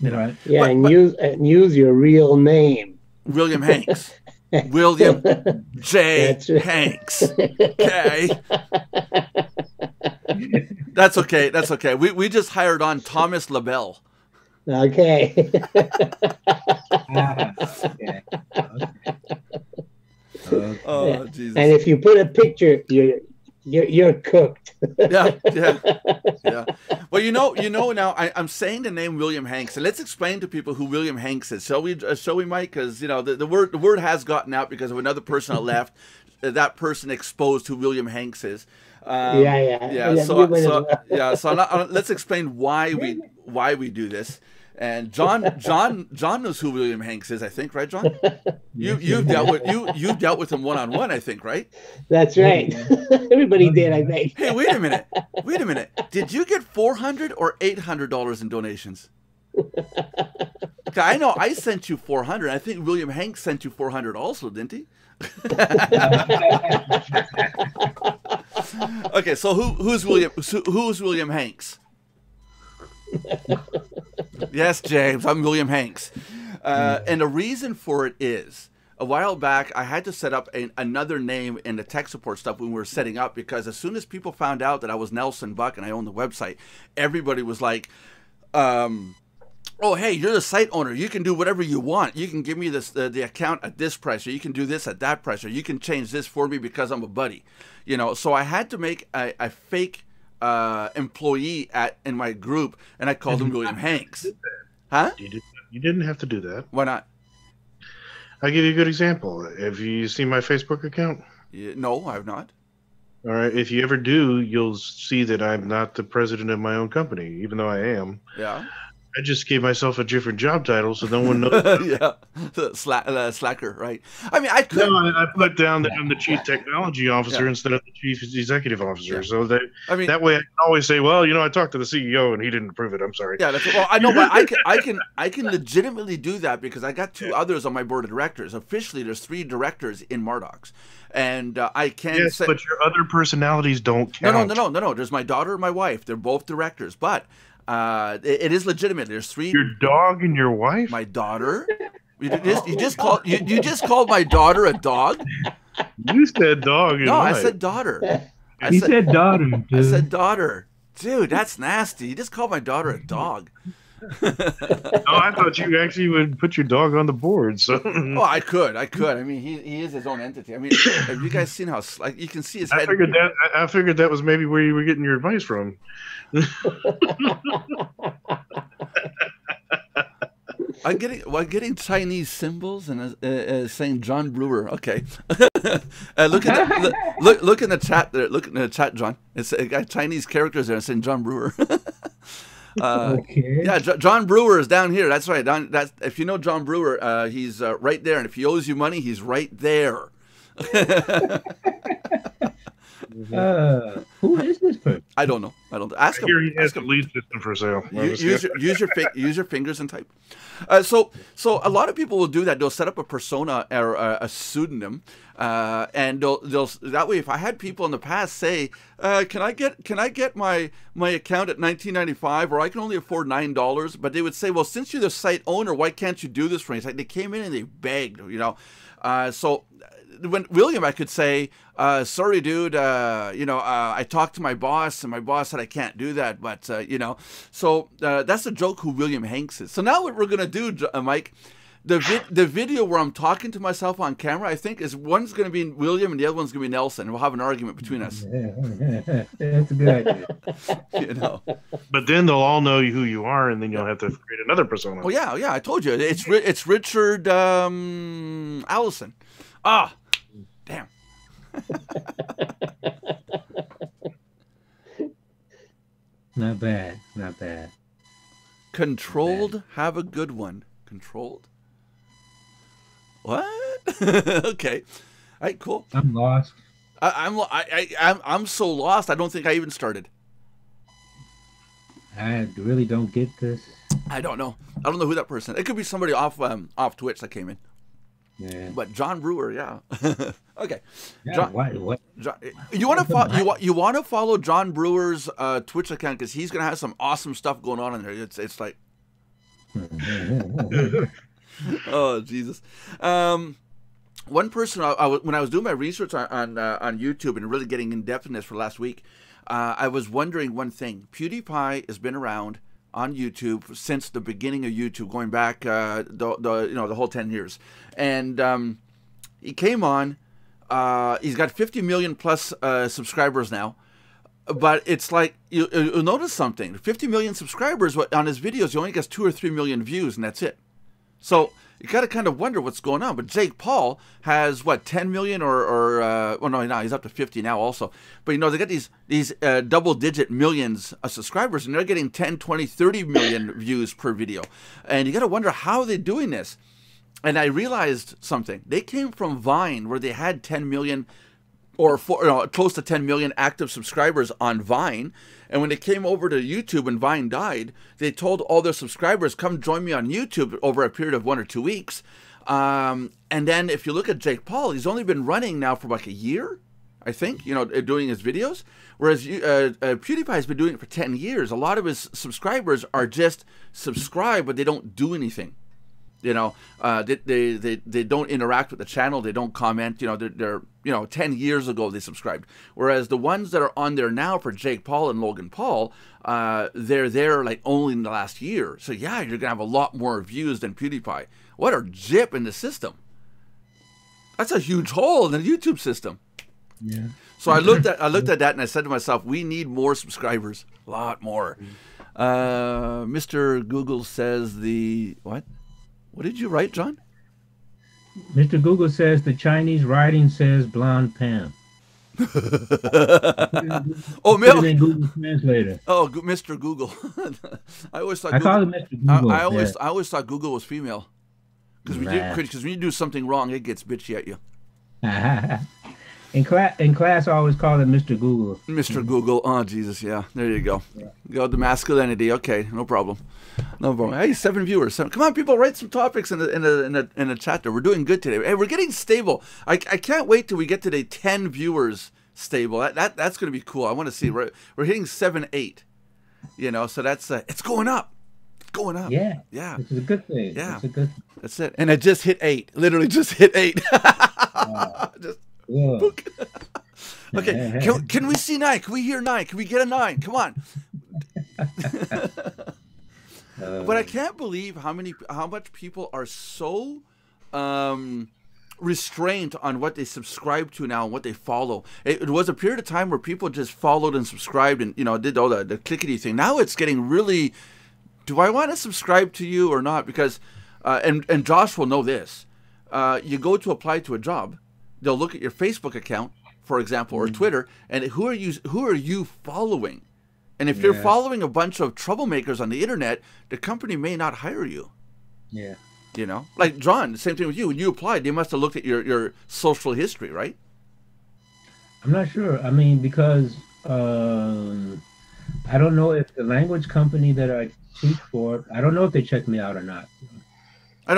You know? Yeah, but use your real name. William Hanks. William J. That's right. Hanks. Okay. That's okay. That's okay. We just hired on Thomas LaBelle. Okay. Okay. Okay. Oh, Jesus. And if you put a picture, you're cooked. Yeah. Well, you know. Now I'm saying the name William Hanks, and let's explain to people who William Hanks is. Shall we, Mike? Because the word has gotten out because of another person that left. That person exposed who William Hanks is. Yeah. So let's explain why we do this. And John knows who William Hanks is, I think, right, John? You've dealt with him one-on-one, I think, right? That's right. Everybody did, I think. Hey, wait a minute. Did you get $400 or $800 in donations? Okay, I know I sent you $400. I think William Hanks sent you $400 also, didn't he? Okay, so who's William Hanks? Yes, James, I'm William Hanks. And the reason for it is, a while back, I had to set up another name in the tech support stuff when we were setting up, because as soon as people found out that I was Nelson Buck and I owned the website, everybody was like, oh, hey, you're the site owner. You can do whatever you want. You can give me this the account at this price, or you can do this at that price, or you can change this for me because I'm a buddy. So I had to make a fake employee in my group, and I called him William Hanks. Huh? You didn't have to do that. Why not? I'll give you a good example. Have you seen my Facebook account? No, I have not. All right. If you ever do, you'll see that I'm not the president of my own company, even though I am. Yeah. I just gave myself a different job title so no one knows. Yeah, slacker, right? I mean, I could. No, I put down that I'm the chief technology officer instead of the chief executive officer. Yeah. So that way I can always say, well, I talked to the CEO and he didn't approve it. I'm sorry. Yeah, well, I know, but I can legitimately do that because I got 2 others on my board of directors. Officially, there's 3 directors in Mardox. And I can say, but your other personalities don't count. No. There's my daughter and my wife. They're both directors, but it is legitimate. There's 3. Your dog and your wife. My daughter. You just called my daughter a dog. You said dog. And wife. I said daughter. He said daughter. Dude. I said daughter. Dude, that's nasty. You just called my daughter a dog. No, I thought you actually would put your dog on the board. So. Oh, I could. I mean, he is his own entity. I mean, have you guys seen how you can see his head? I figured that was maybe where you were getting your advice from. I'm getting Chinese symbols and saying John Brewer. Okay, look in the chat there. Look in the chat, John. It's got Chinese characters there saying John Brewer. Okay. Yeah, John Brewer is down here. That's right. If you know John Brewer, he's right there. And if he owes you money, he's right there. Who is this person? I don't know. Ask him. Here he has a lead system for sale. Use your fingers and type. So a lot of people will do that. They'll set up a persona or a pseudonym, and they'll that way. If I had people in the past say, "Can I get my account at $19.95, or I can only afford $9," but they would say, "Well, since you're the site owner, why can't you do this for me?" It's like they came in and they begged, So when William, I could say, sorry, dude, I talked to my boss, and my boss said I can't do that, but, So that's the joke who William Hanks is. So now what we're going to do, Mike, the video where I'm talking to myself on camera, I think, is one's going to be William and the other one's going to be Nelson. We'll have an argument between us. That's a good idea. But then they'll all know who you are, and then you'll have to create another persona. Oh, yeah, I told you. It's Richard Allison. Ah, damn. Not bad. Controlled. Have a good one. Controlled. What? Okay. All right, cool. I'm lost. I'm so lost. I don't think I even started. I really don't get this. I don't know. I don't know who that person is. It could be somebody off Twitch that came in. Yeah. But John Brewer, yeah. Okay. Yeah, John, what? John, you want to follow John Brewer's Twitch account because he's gonna have some awesome stuff going on in there. It's like Oh, Jesus. One person, when I was doing my research on YouTube and really getting in depth in this for last week, I was wondering one thing. PewDiePie has been around on YouTube since the beginning of YouTube, going back the whole 10 years, and he came on. He's got 50 million plus subscribers now, but it's like you'll notice something. 50 million subscribers on his videos, he only gets 2 or 3 million views, and that's it. So you got to kind of wonder what's going on. But Jake Paul has, what, 10 million well, no, he's up to 50 now also. But, you know, they got these double-digit millions of subscribers, and they're getting 10, 20, 30 million views per video. And you got to wonder how they're doing this. And I realized something. They came from Vine, where they had 10 million or close to 10 million active subscribers on Vine. And when they came over to YouTube and Vine died, they told all their subscribers, come join me on YouTube over a period of 1 or 2 weeks. And then if you look at Jake Paul, he's only been running now for like a year, I think, you know, doing his videos. Whereas PewDiePie has been doing it for 10 years. A lot of his subscribers are just subscribe, but they don't do anything. You know, they don't interact with the channel. They don't comment. You know, they're 10 years ago they subscribed. Whereas the ones that are on there now for Jake Paul and Logan Paul, they're there like only in the last year. So yeah, you're gonna have a lot more views than PewDiePie. What a jip in the system. That's a huge hole in the YouTube system. Yeah. So I looked at that and I said to myself, we need more subscribers, a lot more. Mr. Google says what? What did you write, John? Mr. Google says the Chinese writing says blonde Pam. Oh, Google Translator. Oh, Mr. Google. I always thought. I call him Mr. Google. I always thought Google was female. Because when you do something wrong, it gets bitchy at you. In class, I always call it Mr. Google. Mr. Google. Oh, Jesus, yeah. There you go. Yeah. Go to masculinity. Okay, no problem. No problem. Hey, 7 viewers. Come on, people, write some topics in the chat there. We're doing good today. Hey, we're getting stable. I can't wait till we get to the 10 viewers stable. That's going to be cool. I want to see. We're hitting 7, 8. You know, so that's it's going up. It's going up. Yeah. Yeah. It's a good thing. Yeah. It's a good thing. That's it. And I just hit 8. Literally just hit 8. Just. Yeah. Okay, can we see 9? Can we hear 9? Can we get a 9? Come on. But I can't believe how much people are so restrained on what they subscribe to now and what they follow. It was a period of time where people just followed and subscribed and, you know, did all the clickety thing. Now it's getting really, do I want to subscribe to you or not? Because and Josh will know this. You go to apply to a job. They'll look at your Facebook account, for example, or Twitter, and who are you following? And if you're following a bunch of troublemakers on the internet, the company may not hire you. Yeah. You know, like John, the same thing with you. When you applied, they must have looked at your social history, right? I'm not sure. I mean, because I don't know if the language company that I teach for, I don't know if they check me out or not. I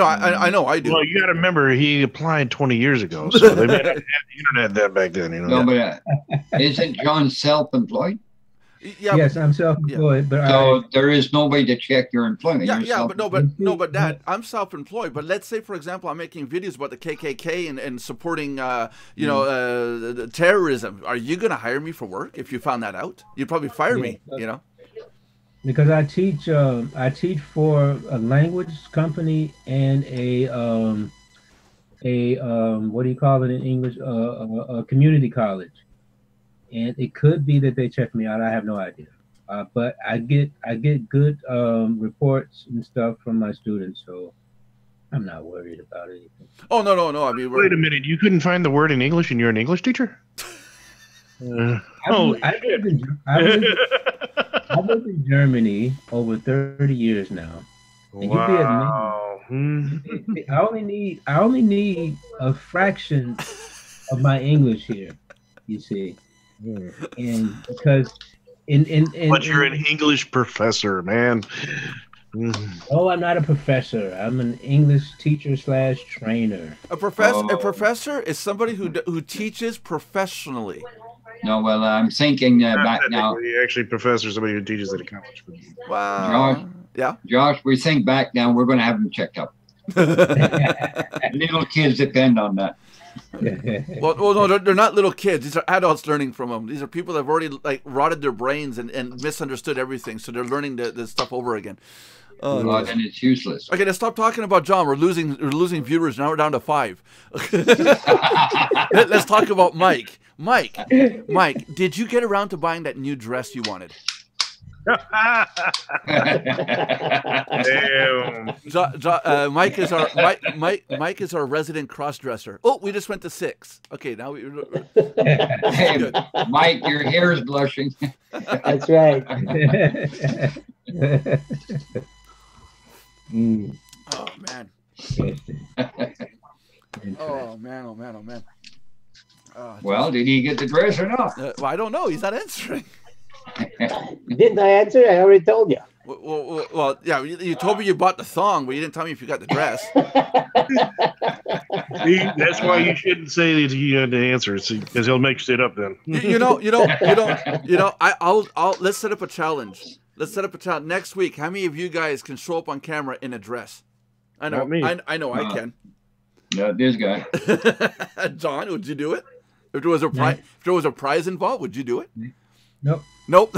know, I do. Well, you got to remember, he applied 20 years ago, so they may not have the internet that back then. You know. No, but isn't John self-employed? Yeah, yes, I'm self-employed, but so there is nobody to check your employment. Yeah, but Dad, I'm self-employed. But let's say, for example, I'm making videos about the KKK and supporting, terrorism. Are you going to hire me for work if you found that out? You'd probably fire me. You know. Because I teach for a language company and a what do you call it in English? A community college, and it could be that they check me out. I have no idea, but I get good reports and stuff from my students, so I'm not worried about anything. Oh no! I mean, wait a minute. You couldn't find the word in English, and you're an English teacher? I've lived in Germany over 30 years now. And wow. I only need a fraction of my English here, you see. And because but you're an English professor, man. Oh, I'm not a professor. I'm an English teacher / trainer. A professor is somebody who teaches professionally. No, well, I'm thinking back now. Actually, professor, somebody who teaches at a college. Wow. Josh, we think back now. We're going to have him checked up. Little kids depend on that. Well, no, they're not little kids. These are adults learning from them. These are people that have already like rotted their brains and misunderstood everything, so they're learning the stuff over again. Well, then it's useless. Okay, let's stop talking about John. We're losing viewers. Now we're down to 5. Let's talk about Mike. Mike, did you get around to buying that new dress you wanted? Damn. Mike is our resident cross-dresser. Oh, we just went to 6. Okay, now we. Hey, Mike, your hair is blushing. That's right. Oh man. Oh man. Well, did he get the dress or not? Well, I don't know. He's not answering. Didn't I answer? I already told you. Well, yeah. You told me you bought the thong, but you didn't tell me if you got the dress. That's why you shouldn't say that he had the answers, because he'll make shit up then. I'll let's set up a challenge. Let's set up a challenge next week. How many of you guys can show up on camera in a dress? I know. Not me. I know. I can. Yeah, this guy. John, would you do it? If there was a prize, if there was a prize involved, would you do it? Nope. Nope.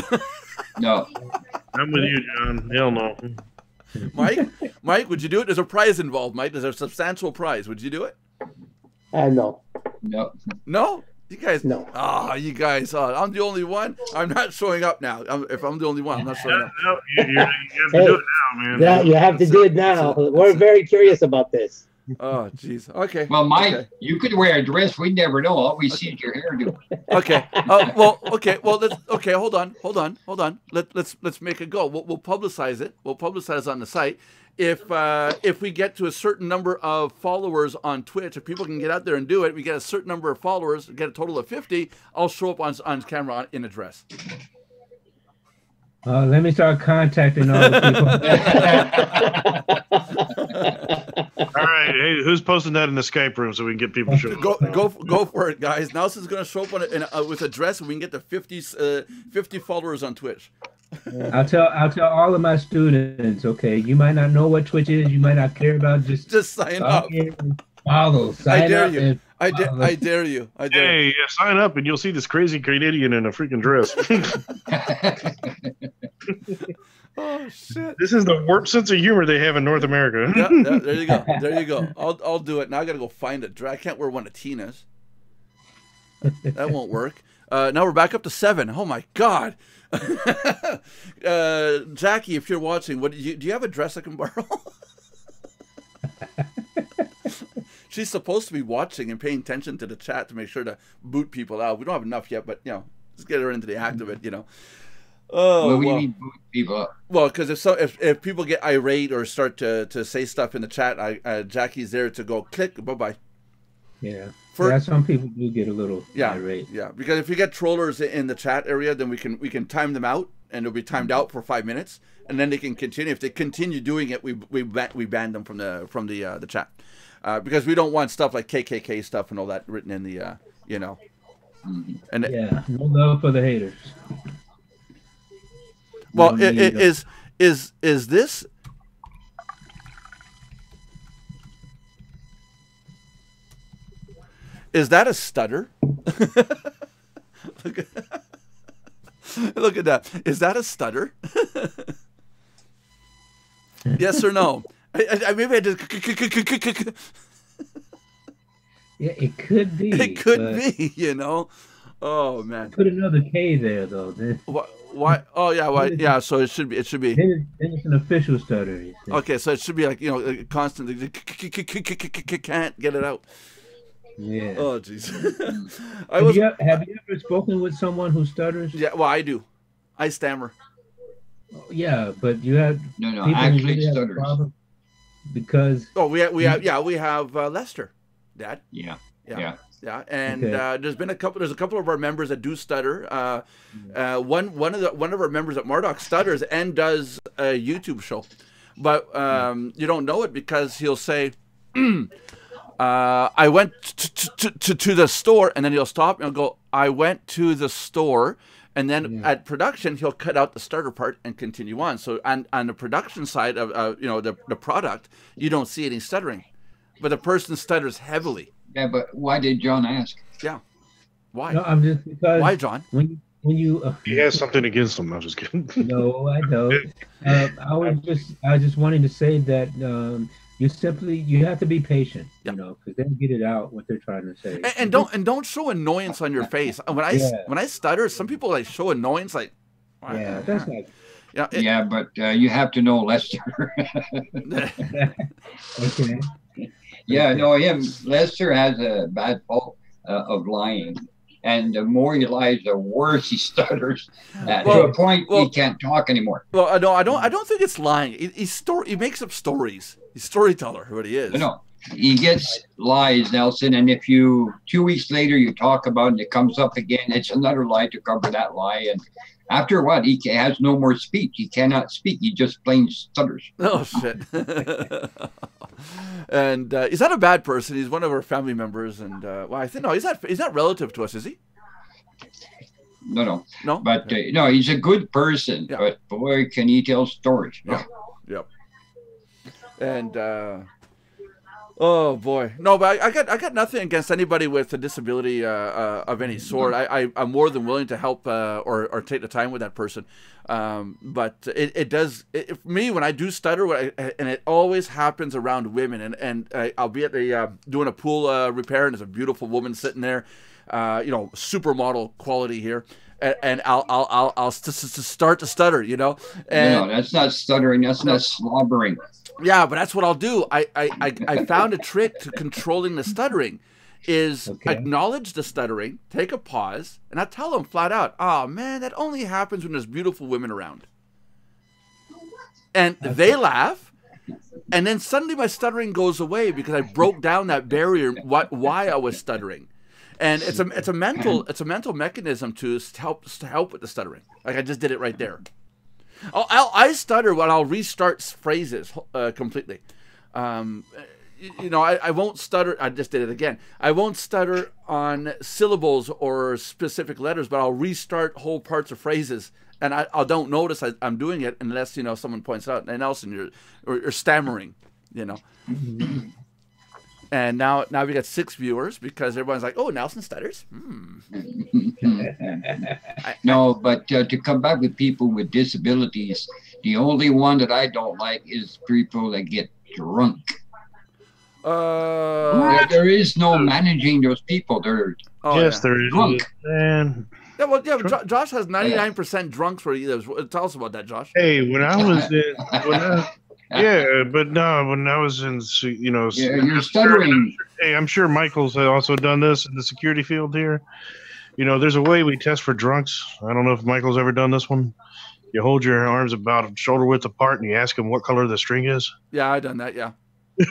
No. I'm with you, John. Hell no. Mike, would you do it? There's a prize involved, Mike. There's a substantial prize. Would you do it? No. No. No? You guys? No. Ah, you guys. I'm the only one. I'm not showing up now. If I'm the only one, I'm not showing up. No, you have to do it now, man. Yeah, you have to do it now. We're very curious about this. Oh, jeez. Okay. Well, Mike, okay. You could wear a dress. We never know. All we see is your hairdo. Okay. Okay. Well, let's. Okay. Hold on. Let's make it go. We'll publicize it. We'll publicize it on the site. If we get to a certain number of followers on Twitch, if people can get out there and do it, we get a certain number of followers, get a total of 50. I'll show up on camera in a dress. Let me start contacting all the people. All right, hey, who's posting that in the Skype room so we can get people showing up? Go for it, guys. Nelson's going to show up with a dress, and we can get to 50 followers on Twitch. I'll tell all of my students. Okay, you might not know what Twitch is. You might not care about just sign up. Follow. I dare you. I dare you. Hey, yeah, sign up and you'll see this crazy Canadian in a freaking dress. Oh shit! This is the warped sense of humor they have in North America. Yeah, there you go. There you go. I'll do it. Now I got to go find a dress. I can't wear one of Tina's. That won't work. Now we're back up to 7. Oh my god. Jackie, if you're watching, do you have a dress I can borrow? She's supposed to be watching and paying attention to the chat to make sure to boot people out. We don't have enough yet, but let's get her into the act of it. Oh, well, we need boot people up. Well, because if people get irate or start to say stuff in the chat, Jackie's there to go click bye. Yeah. Some people do get a little irate. Yeah, because if you get trollers in the chat area, then we can time them out, and they'll be timed out for 5 minutes, and then they can continue. If they continue doing it, we ban them from the chat, because we don't want stuff like KKK stuff and all that written in the And no love for the haters. Well, is this? Is that a stutter? Look at that. Is that a stutter? Yes or no? Maybe I just. Yeah, it could be. It could be. Oh man. Put another K there though. Why? Oh yeah. Why? Yeah. So it should be. Then it's an official stutter. Okay, so it should be like constantly can't get it out. Yeah. Oh jeez. Have you ever spoken with someone who stutters? Yeah. Well, I do. I stammer. Yeah, but you have no. Actually, really stutters. Because we have Lester, Dad. Yeah. And okay. There's a couple of our members that do stutter. One of our members at Marduk stutters and does a YouTube show, but you don't know it because he'll say, "I went to the store," and then he'll stop and he'll go, "I went to the store," And then at production, he'll cut out the stutter part and continue on. So on the production side of the product, you don't see any stuttering, but the person stutters heavily. Yeah, but why did John ask? Yeah, why? No, I'm just because. Why, John? When you he has something against him. I'm just kidding. No, I don't. I just wanted to say that you have to be patient, because they'll get it out what they're trying to say. And don't show annoyance on your face. When I stutter, some people like show annoyance, like. Yeah, that's not. Yeah, but you have to know Lester. Okay. Yeah, no, Lester has a bad fault of lying. And the more he lies, the worse he stutters. To a point he can't talk anymore. Well, no, I don't think it's lying. He makes up stories. He's a storyteller, what he is. No, he gets lies, Nelson. And if 2 weeks later you talk about it and it comes up again, it's another lie to cover that lie. And after what, he has no more speech. He cannot speak. He just plain stutters. Oh shit! And he's not a bad person. He's one of our family members, and I think he's not relative to us, is he? No. But okay. No, he's a good person. Yeah. But boy, can he tell stories? Yeah. Yep. And oh boy, no, but I got nothing against anybody with a disability of any sort. I'm more than willing to help or take the time with that person. But it does for me when I do stutter, and it always happens around women. And I'll be at the doing a pool repair, and there's a beautiful woman sitting there, supermodel quality here. And I'll start to stutter, And no, that's not stuttering. That's not slobbering. Yeah, but that's what I'll do. I found a trick to controlling the stuttering is acknowledge the stuttering, take a pause, and I tell them flat out, oh man, that only happens when there's beautiful women around. And they laugh, and then suddenly my stuttering goes away because I broke down that barrier, why I was stuttering. And it's a mental mechanism to help with the stuttering. Like I just did it right there. I stutter when I'll restart phrases completely. I won't stutter. I just did it again. I won't stutter on syllables or specific letters, but I'll restart whole parts of phrases, and I don't notice I'm doing it unless someone points out. And Nelson, you're stammering, And now we got 6 viewers because everyone's like, "Oh, Nelson stutters." No, but to come back with people with disabilities, the only one that I don't like is people that get drunk. There is no managing those people. They're there is. Drunk. Man. Yeah, well, yeah. Josh has 99% drunks where he lives. Tell us about that, Josh. Hey, when I was when I was in, you're stuttering. Hey, I'm sure Michael's also done this in the security field here. There's a way we test for drunks. I don't know if Michael's ever done this one. You hold your arms about shoulder width apart and you ask them what color the string is. Yeah, I've done that. Yeah.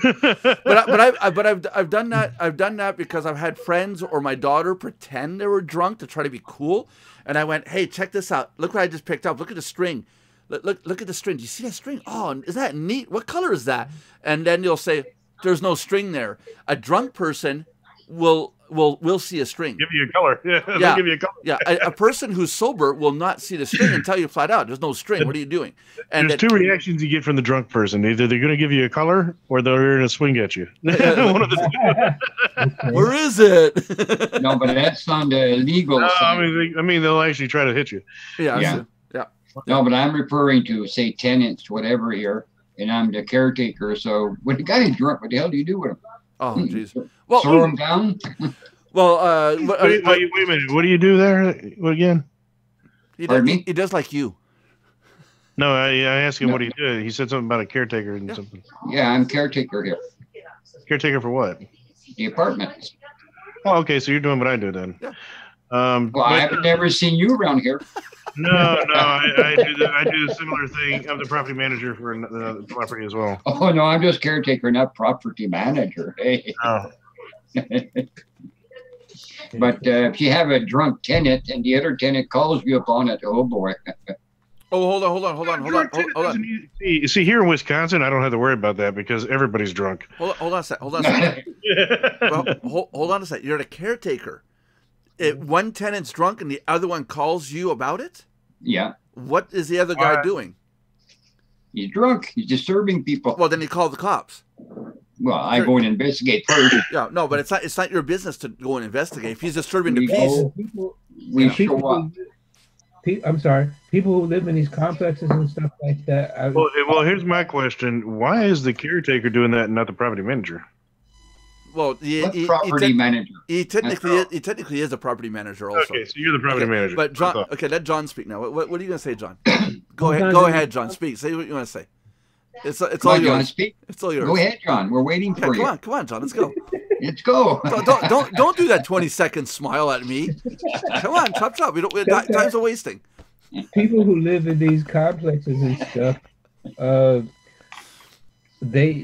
but I've done that. I've done that because I've had friends or my daughter pretend they were drunk to try to be cool, and I went, "Hey, check this out! Look what I just picked up! Look at the string! Look at the string! Do you see that string? Oh, is that neat? What color is that?" And then you'll say, "There's no string there." A drunk person will see a string. Give you a color. Yeah, they'll give you a color. Yeah, a person who's sober will not see the string and tell you flat out, "There's no string. What are you doing?" And there's 2 reactions you get from the drunk person. Either they're going to give you a color or they're going to swing at you. One of the two. Where is it? No, but that's on the legal side. I mean, they'll actually try to hit you. Yeah. No, but I'm referring to, say, tenants, whatever here, and I'm the caretaker. So when the guy is drunk, what the hell do you do with him? Oh, jeez. Well, throw him down? Well, wait a minute. What do you do there again? He does like you. No, I asked him what he did. He said something about a caretaker and something. Yeah, I'm caretaker here. Caretaker for what? The apartment. Oh, okay. So you're doing what I do then. Yeah. Well, I have never seen you around here. No, I do a similar thing. I'm the property manager for the property as well. Oh no, I'm just caretaker, not property manager. Hey. Oh. But if you have a drunk tenant and the other tenant calls you upon it, oh boy. Oh, hold on. See, here in Wisconsin, I don't have to worry about that because everybody's drunk. Hold on a sec. Well, hold on a sec. You're the caretaker. one tenant's drunk and the other one calls you about it? Yeah. What is the other guy doing? He's drunk. He's disturbing people. Well, then he called the cops. Well, I go and investigate first. Yeah, no, but it's not your business to go and investigate. If he's disturbing the We peace, go- We show up. I'm sorry, people who live in these complexes and stuff like that. Well, here's my question: why is the caretaker doing that and not the property manager? well, What property manager? he technically is a property manager also. Okay, so you're the property manager. But John, I thought. okay, let John speak now. What are you gonna say, John? Go ahead, John. Speak. Say what you want to say. It's Come all on, John, yours. speak. It's all yours. Go ahead, John. We're waiting Yeah, for you. come on, John. Let's go. Let's go. Don't do that 20-second smile at me. Come on, chop. Time's a wasting. People who live in these complexes and stuff, they,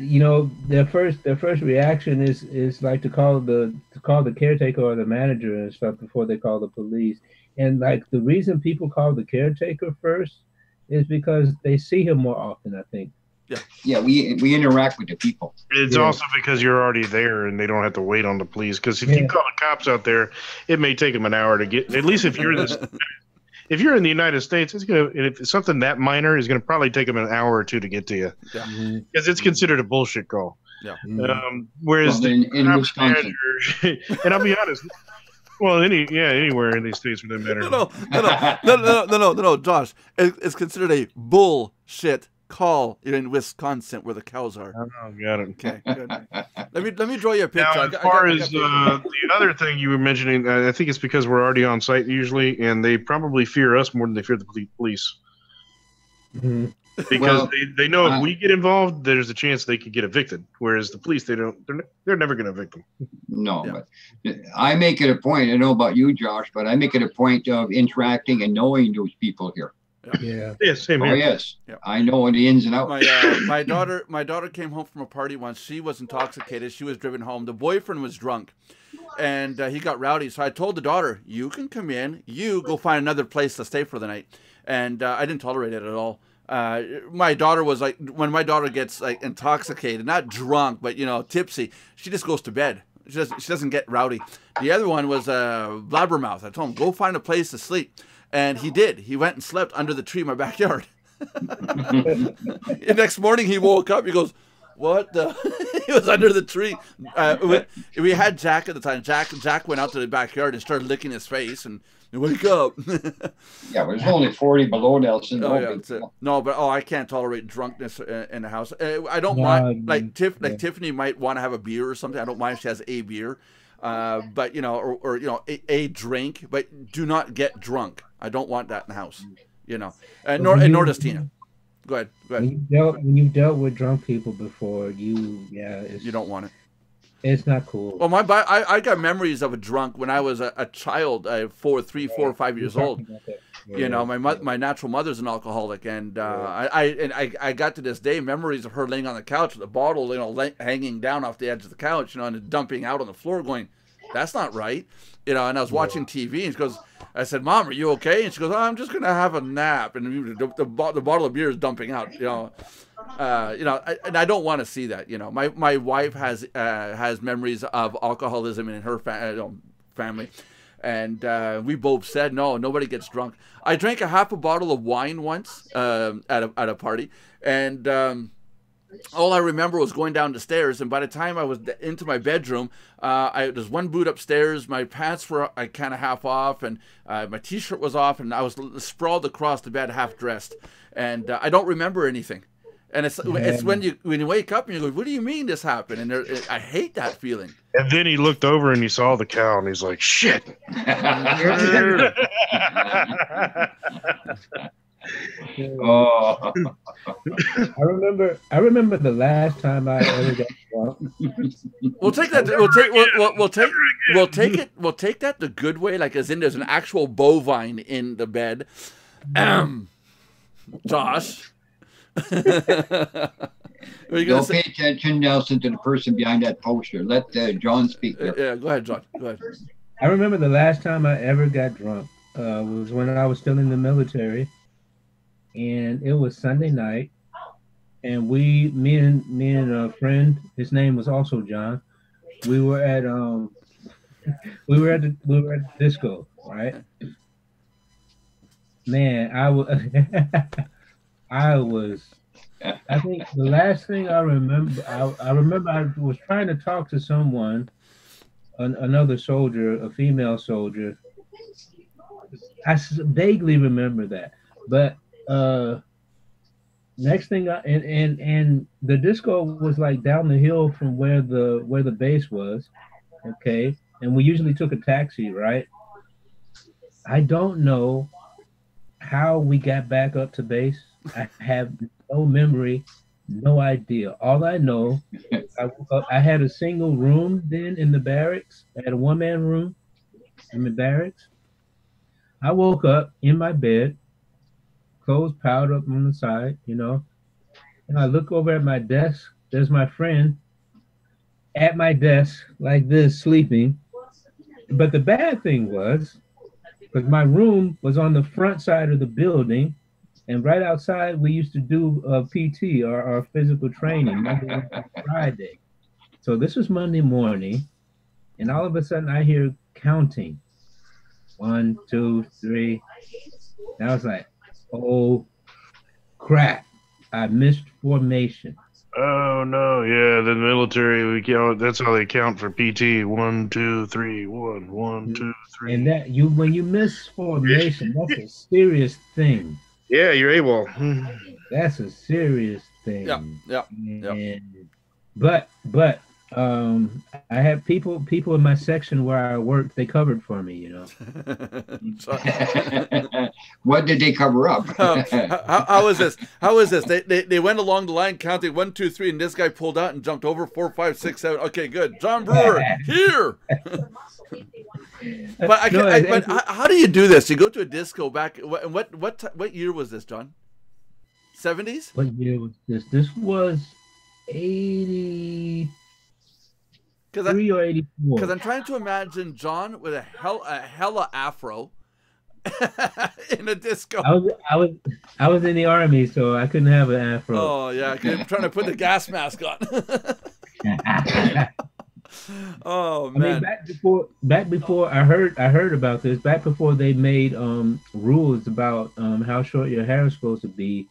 their first reaction is like to call the caretaker or the manager and stuff before they call the police. And like the reason people call the caretaker first is because they see him more often, I think. Yeah, we interact with the people. It's also because you're already there and they don't have to wait on the police. Because if you call the cops out there, it may take them an hour to get. At least if you're in the United States, if it's something that minor, is going to probably take them an hour or two to get to you. Yeah. Because it's considered a bullshit call. Yeah. Whereas Well, in Wisconsin. manager, and I'll be honest. Well, anywhere in these states for that matter. No, Josh. It's considered a bullshit call in Wisconsin where the cows are. Oh, got it. Okay, good. Let me draw you a picture. Now, as far as the other thing you were mentioning, I think it's because we're already on site usually, and they probably fear us more than they fear the police. Mm-hmm. Because they know if we get involved, there's a chance they could get evicted. Whereas the police, they're never going to evict them. No, Yeah. but I make it a point. I don't know about you, Josh, but I make it a point of interacting and knowing those people here. Yeah. Yeah, same Oh here. yes, Yeah. I know the ins and outs. My daughter came home from a party once. She was intoxicated. She was driven home. The boyfriend was drunk, and he got rowdy. So I told the daughter, "You can come in. You go find another place to stay for the night." And I didn't tolerate it at all. My daughter was like, when my daughter gets like intoxicated, not drunk, but tipsy, she just goes to bed. She doesn't get rowdy. The other one was blabbermouth. I told him, go find a place to sleep. And he did. He went and slept under the tree in my backyard. The next morning he woke up. He goes, what the? He was under the tree. We had Jack at the time. Jack went out to the backyard and started licking his face and wake up. Yeah, but it's only 40 below Nelson. Oh, yeah, that's it. No, but I can't tolerate drunkenness in the house. I don't mind. Like Tiffany might want to have a beer or something. I don't mind if she has a beer, but or a drink. But do not get drunk. I don't want that in the house. Nor does Tina. Go ahead. When you dealt with drunk people before, you don't want it. It's not cool. Well, I got memories of a drunk when I was a child, 4 or 5 years old. My natural mother's an alcoholic, and I got to this day memories of her laying on the couch with a bottle, hanging down off the edge of the couch, and dumping out on the floor, going, "That's not right," And I was watching TV, and she goes, I said, "Mom, are you okay?" And she goes, "Oh, I'm just gonna have a nap," and the bottle of beer is dumping out, and I don't want to see that. My wife has memories of alcoholism in her family. And we both said, no, nobody gets drunk. I drank a half a bottle of wine once at a party, and all I remember was going down the stairs. And by the time I was into my bedroom, there's one boot upstairs. My pants were kind of half off, and my T-shirt was off, and I was sprawled across the bed, half dressed. And I don't remember anything. And it's when you wake up and you go, "What do you mean this happened?" And I hate that feeling. And then he looked over and he saw the cow, and he's like, "Shit." Oh. I remember the last time I ever got drunk. We'll take that. We'll take that the good way, like as in there's an actual bovine in the bed. Josh. Don't pay attention, Nelson, to the person behind that poster. Let John speak there. Yeah, go ahead, John. Go ahead. I remember the last time I ever got drunk was when I was still in the military, and it was Sunday night, and me and a friend, his name was also John. We were at we were at the disco, right? Man, I was. I think the last thing I remember, I remember I was trying to talk to someone, another soldier, a female soldier. Vaguely remember that, but next thing and the disco was like down the hill from where the base was, okay, and we usually took a taxi, right? I don't know how we got back up to base. I have no memory, no idea. All I know, I woke up, I had a single room then in the barracks. I had a one-man room in the barracks. I woke up in my bed, clothes piled up on the side, you know, and I look over at my desk. There's my friend at my desk like this, sleeping. But the bad thing was, because my room was on the front side of the building, and right outside we used to do PT, our physical training, Monday and Friday. So this was Monday morning, and all of a sudden I hear counting. 1, 2, 3. And I was like, oh crap, I missed formation. Oh no, yeah, the military, we count, that's how they count for PT. 1, 2, 3, 1, 1, 2, 3. And that when you miss formation, that's a serious thing. Yeah, you're able. That's a serious thing. Yeah. But I had people in my section where I worked, they covered for me, you know. What did they cover up? How was this? How was this? They went along the line counting 1, 2, 3, and this guy pulled out and jumped over 4, 5, 6, 7. Okay, good. John Brewer here. But how do you do this? You go to a disco back. What year was this, John? 70s? What year was this? This was 83 or 84. Because I'm trying to imagine John with a hella afro in a disco. I was in the army, so I couldn't have an afro. Oh yeah, I'm trying to put the gas mask on. Oh man! I mean, back before I heard about this. Back before they made rules about how short your hair is supposed to be.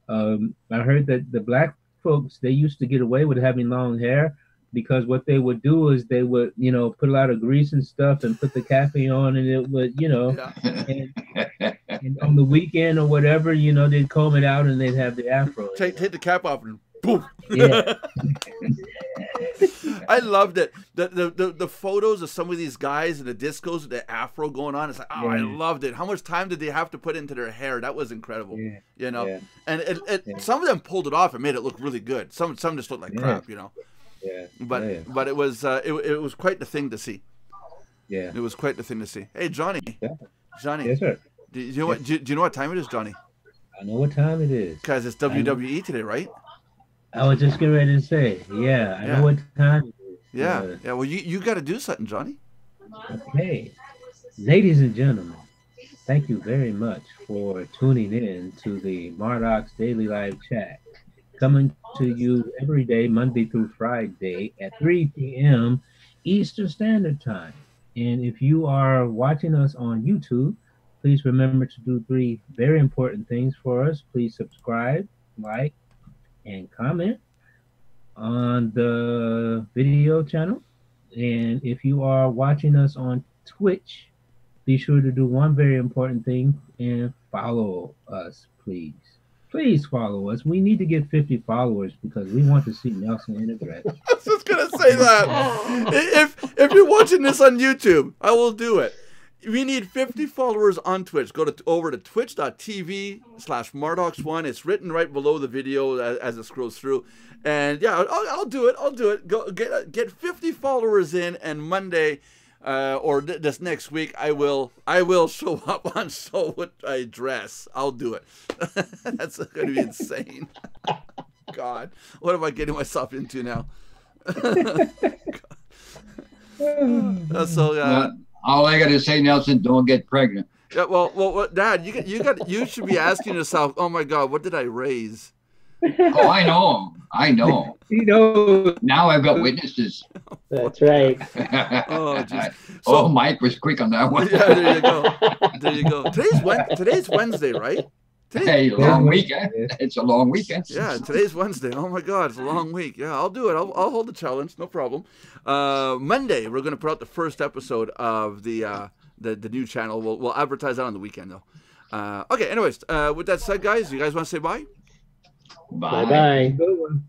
I heard that the black folks, they used to get away with having long hair because what they would do is they would, you know, put a lot of grease and stuff and put the cafe on, and it would, you know, and on the weekend or whatever, you know, they'd comb it out and they'd have the afro. Take the cap off and boom. Yeah. I loved it. The photos of some of these guys in the discos with the afro going on. It's like, oh, yeah. I loved it. How much time did they have to put into their hair? That was incredible. Yeah. You know, yeah. And some of them pulled it off and made it look really good. Some just looked like crap. You know. Yeah. But it was quite the thing to see. Yeah. It was quite the thing to see. Hey, Johnny. Yeah. Johnny. Yes, sir. Do you know what? Do you know what time it is, Johnny? I know what time it is. Because it's WWE today, right? I was just getting ready to say, I know what time it is. Yeah. Well, you got to do something, Johnny. Okay. Ladies and gentlemen, thank you very much for tuning in to the Mardox Daily Live Chat. Coming to you every day, Monday through Friday at 3 p.m. Eastern Standard Time. And if you are watching us on YouTube, please remember to do 3 very important things for us. Please subscribe, like, and comment on the video channel. And if you are watching us on Twitch, be sure to do one very important thing and follow us, please. Please follow us. We need to get 50 followers because we want to see Nelson Integrate. I was just gonna say that. If you're watching this on YouTube, I will do it. We need 50 followers on Twitch. Go over to twitch.tv/Mardox1. It's written right below the video as it scrolls through. And yeah, I'll do it. I'll do it. Go get 50 followers in, and Monday or this next week, I will show up on So What I Dress. I'll do it. That's going to be insane. God, what am I getting myself into now? So all I got to say, Nelson, don't get pregnant. Yeah, well, Dad, you should be asking yourself, oh my God, what did I raise? Oh, I know. I know. You know, Now I've got witnesses. That's right. Oh, geez. Oh, Mike was quick on that one. Yeah, there you go. There you go. Today's Wednesday, right? Hey, long weekend. It's a long weekend. Yeah, today's Wednesday. Oh my God, it's a long week. Yeah, I'll do it. I'll hold the challenge, no problem. Monday, we're gonna put out the first episode of the new channel. We'll advertise that on the weekend though. Okay. Anyways, with that said, guys, you guys want to say bye? Bye. Bye-bye. good one.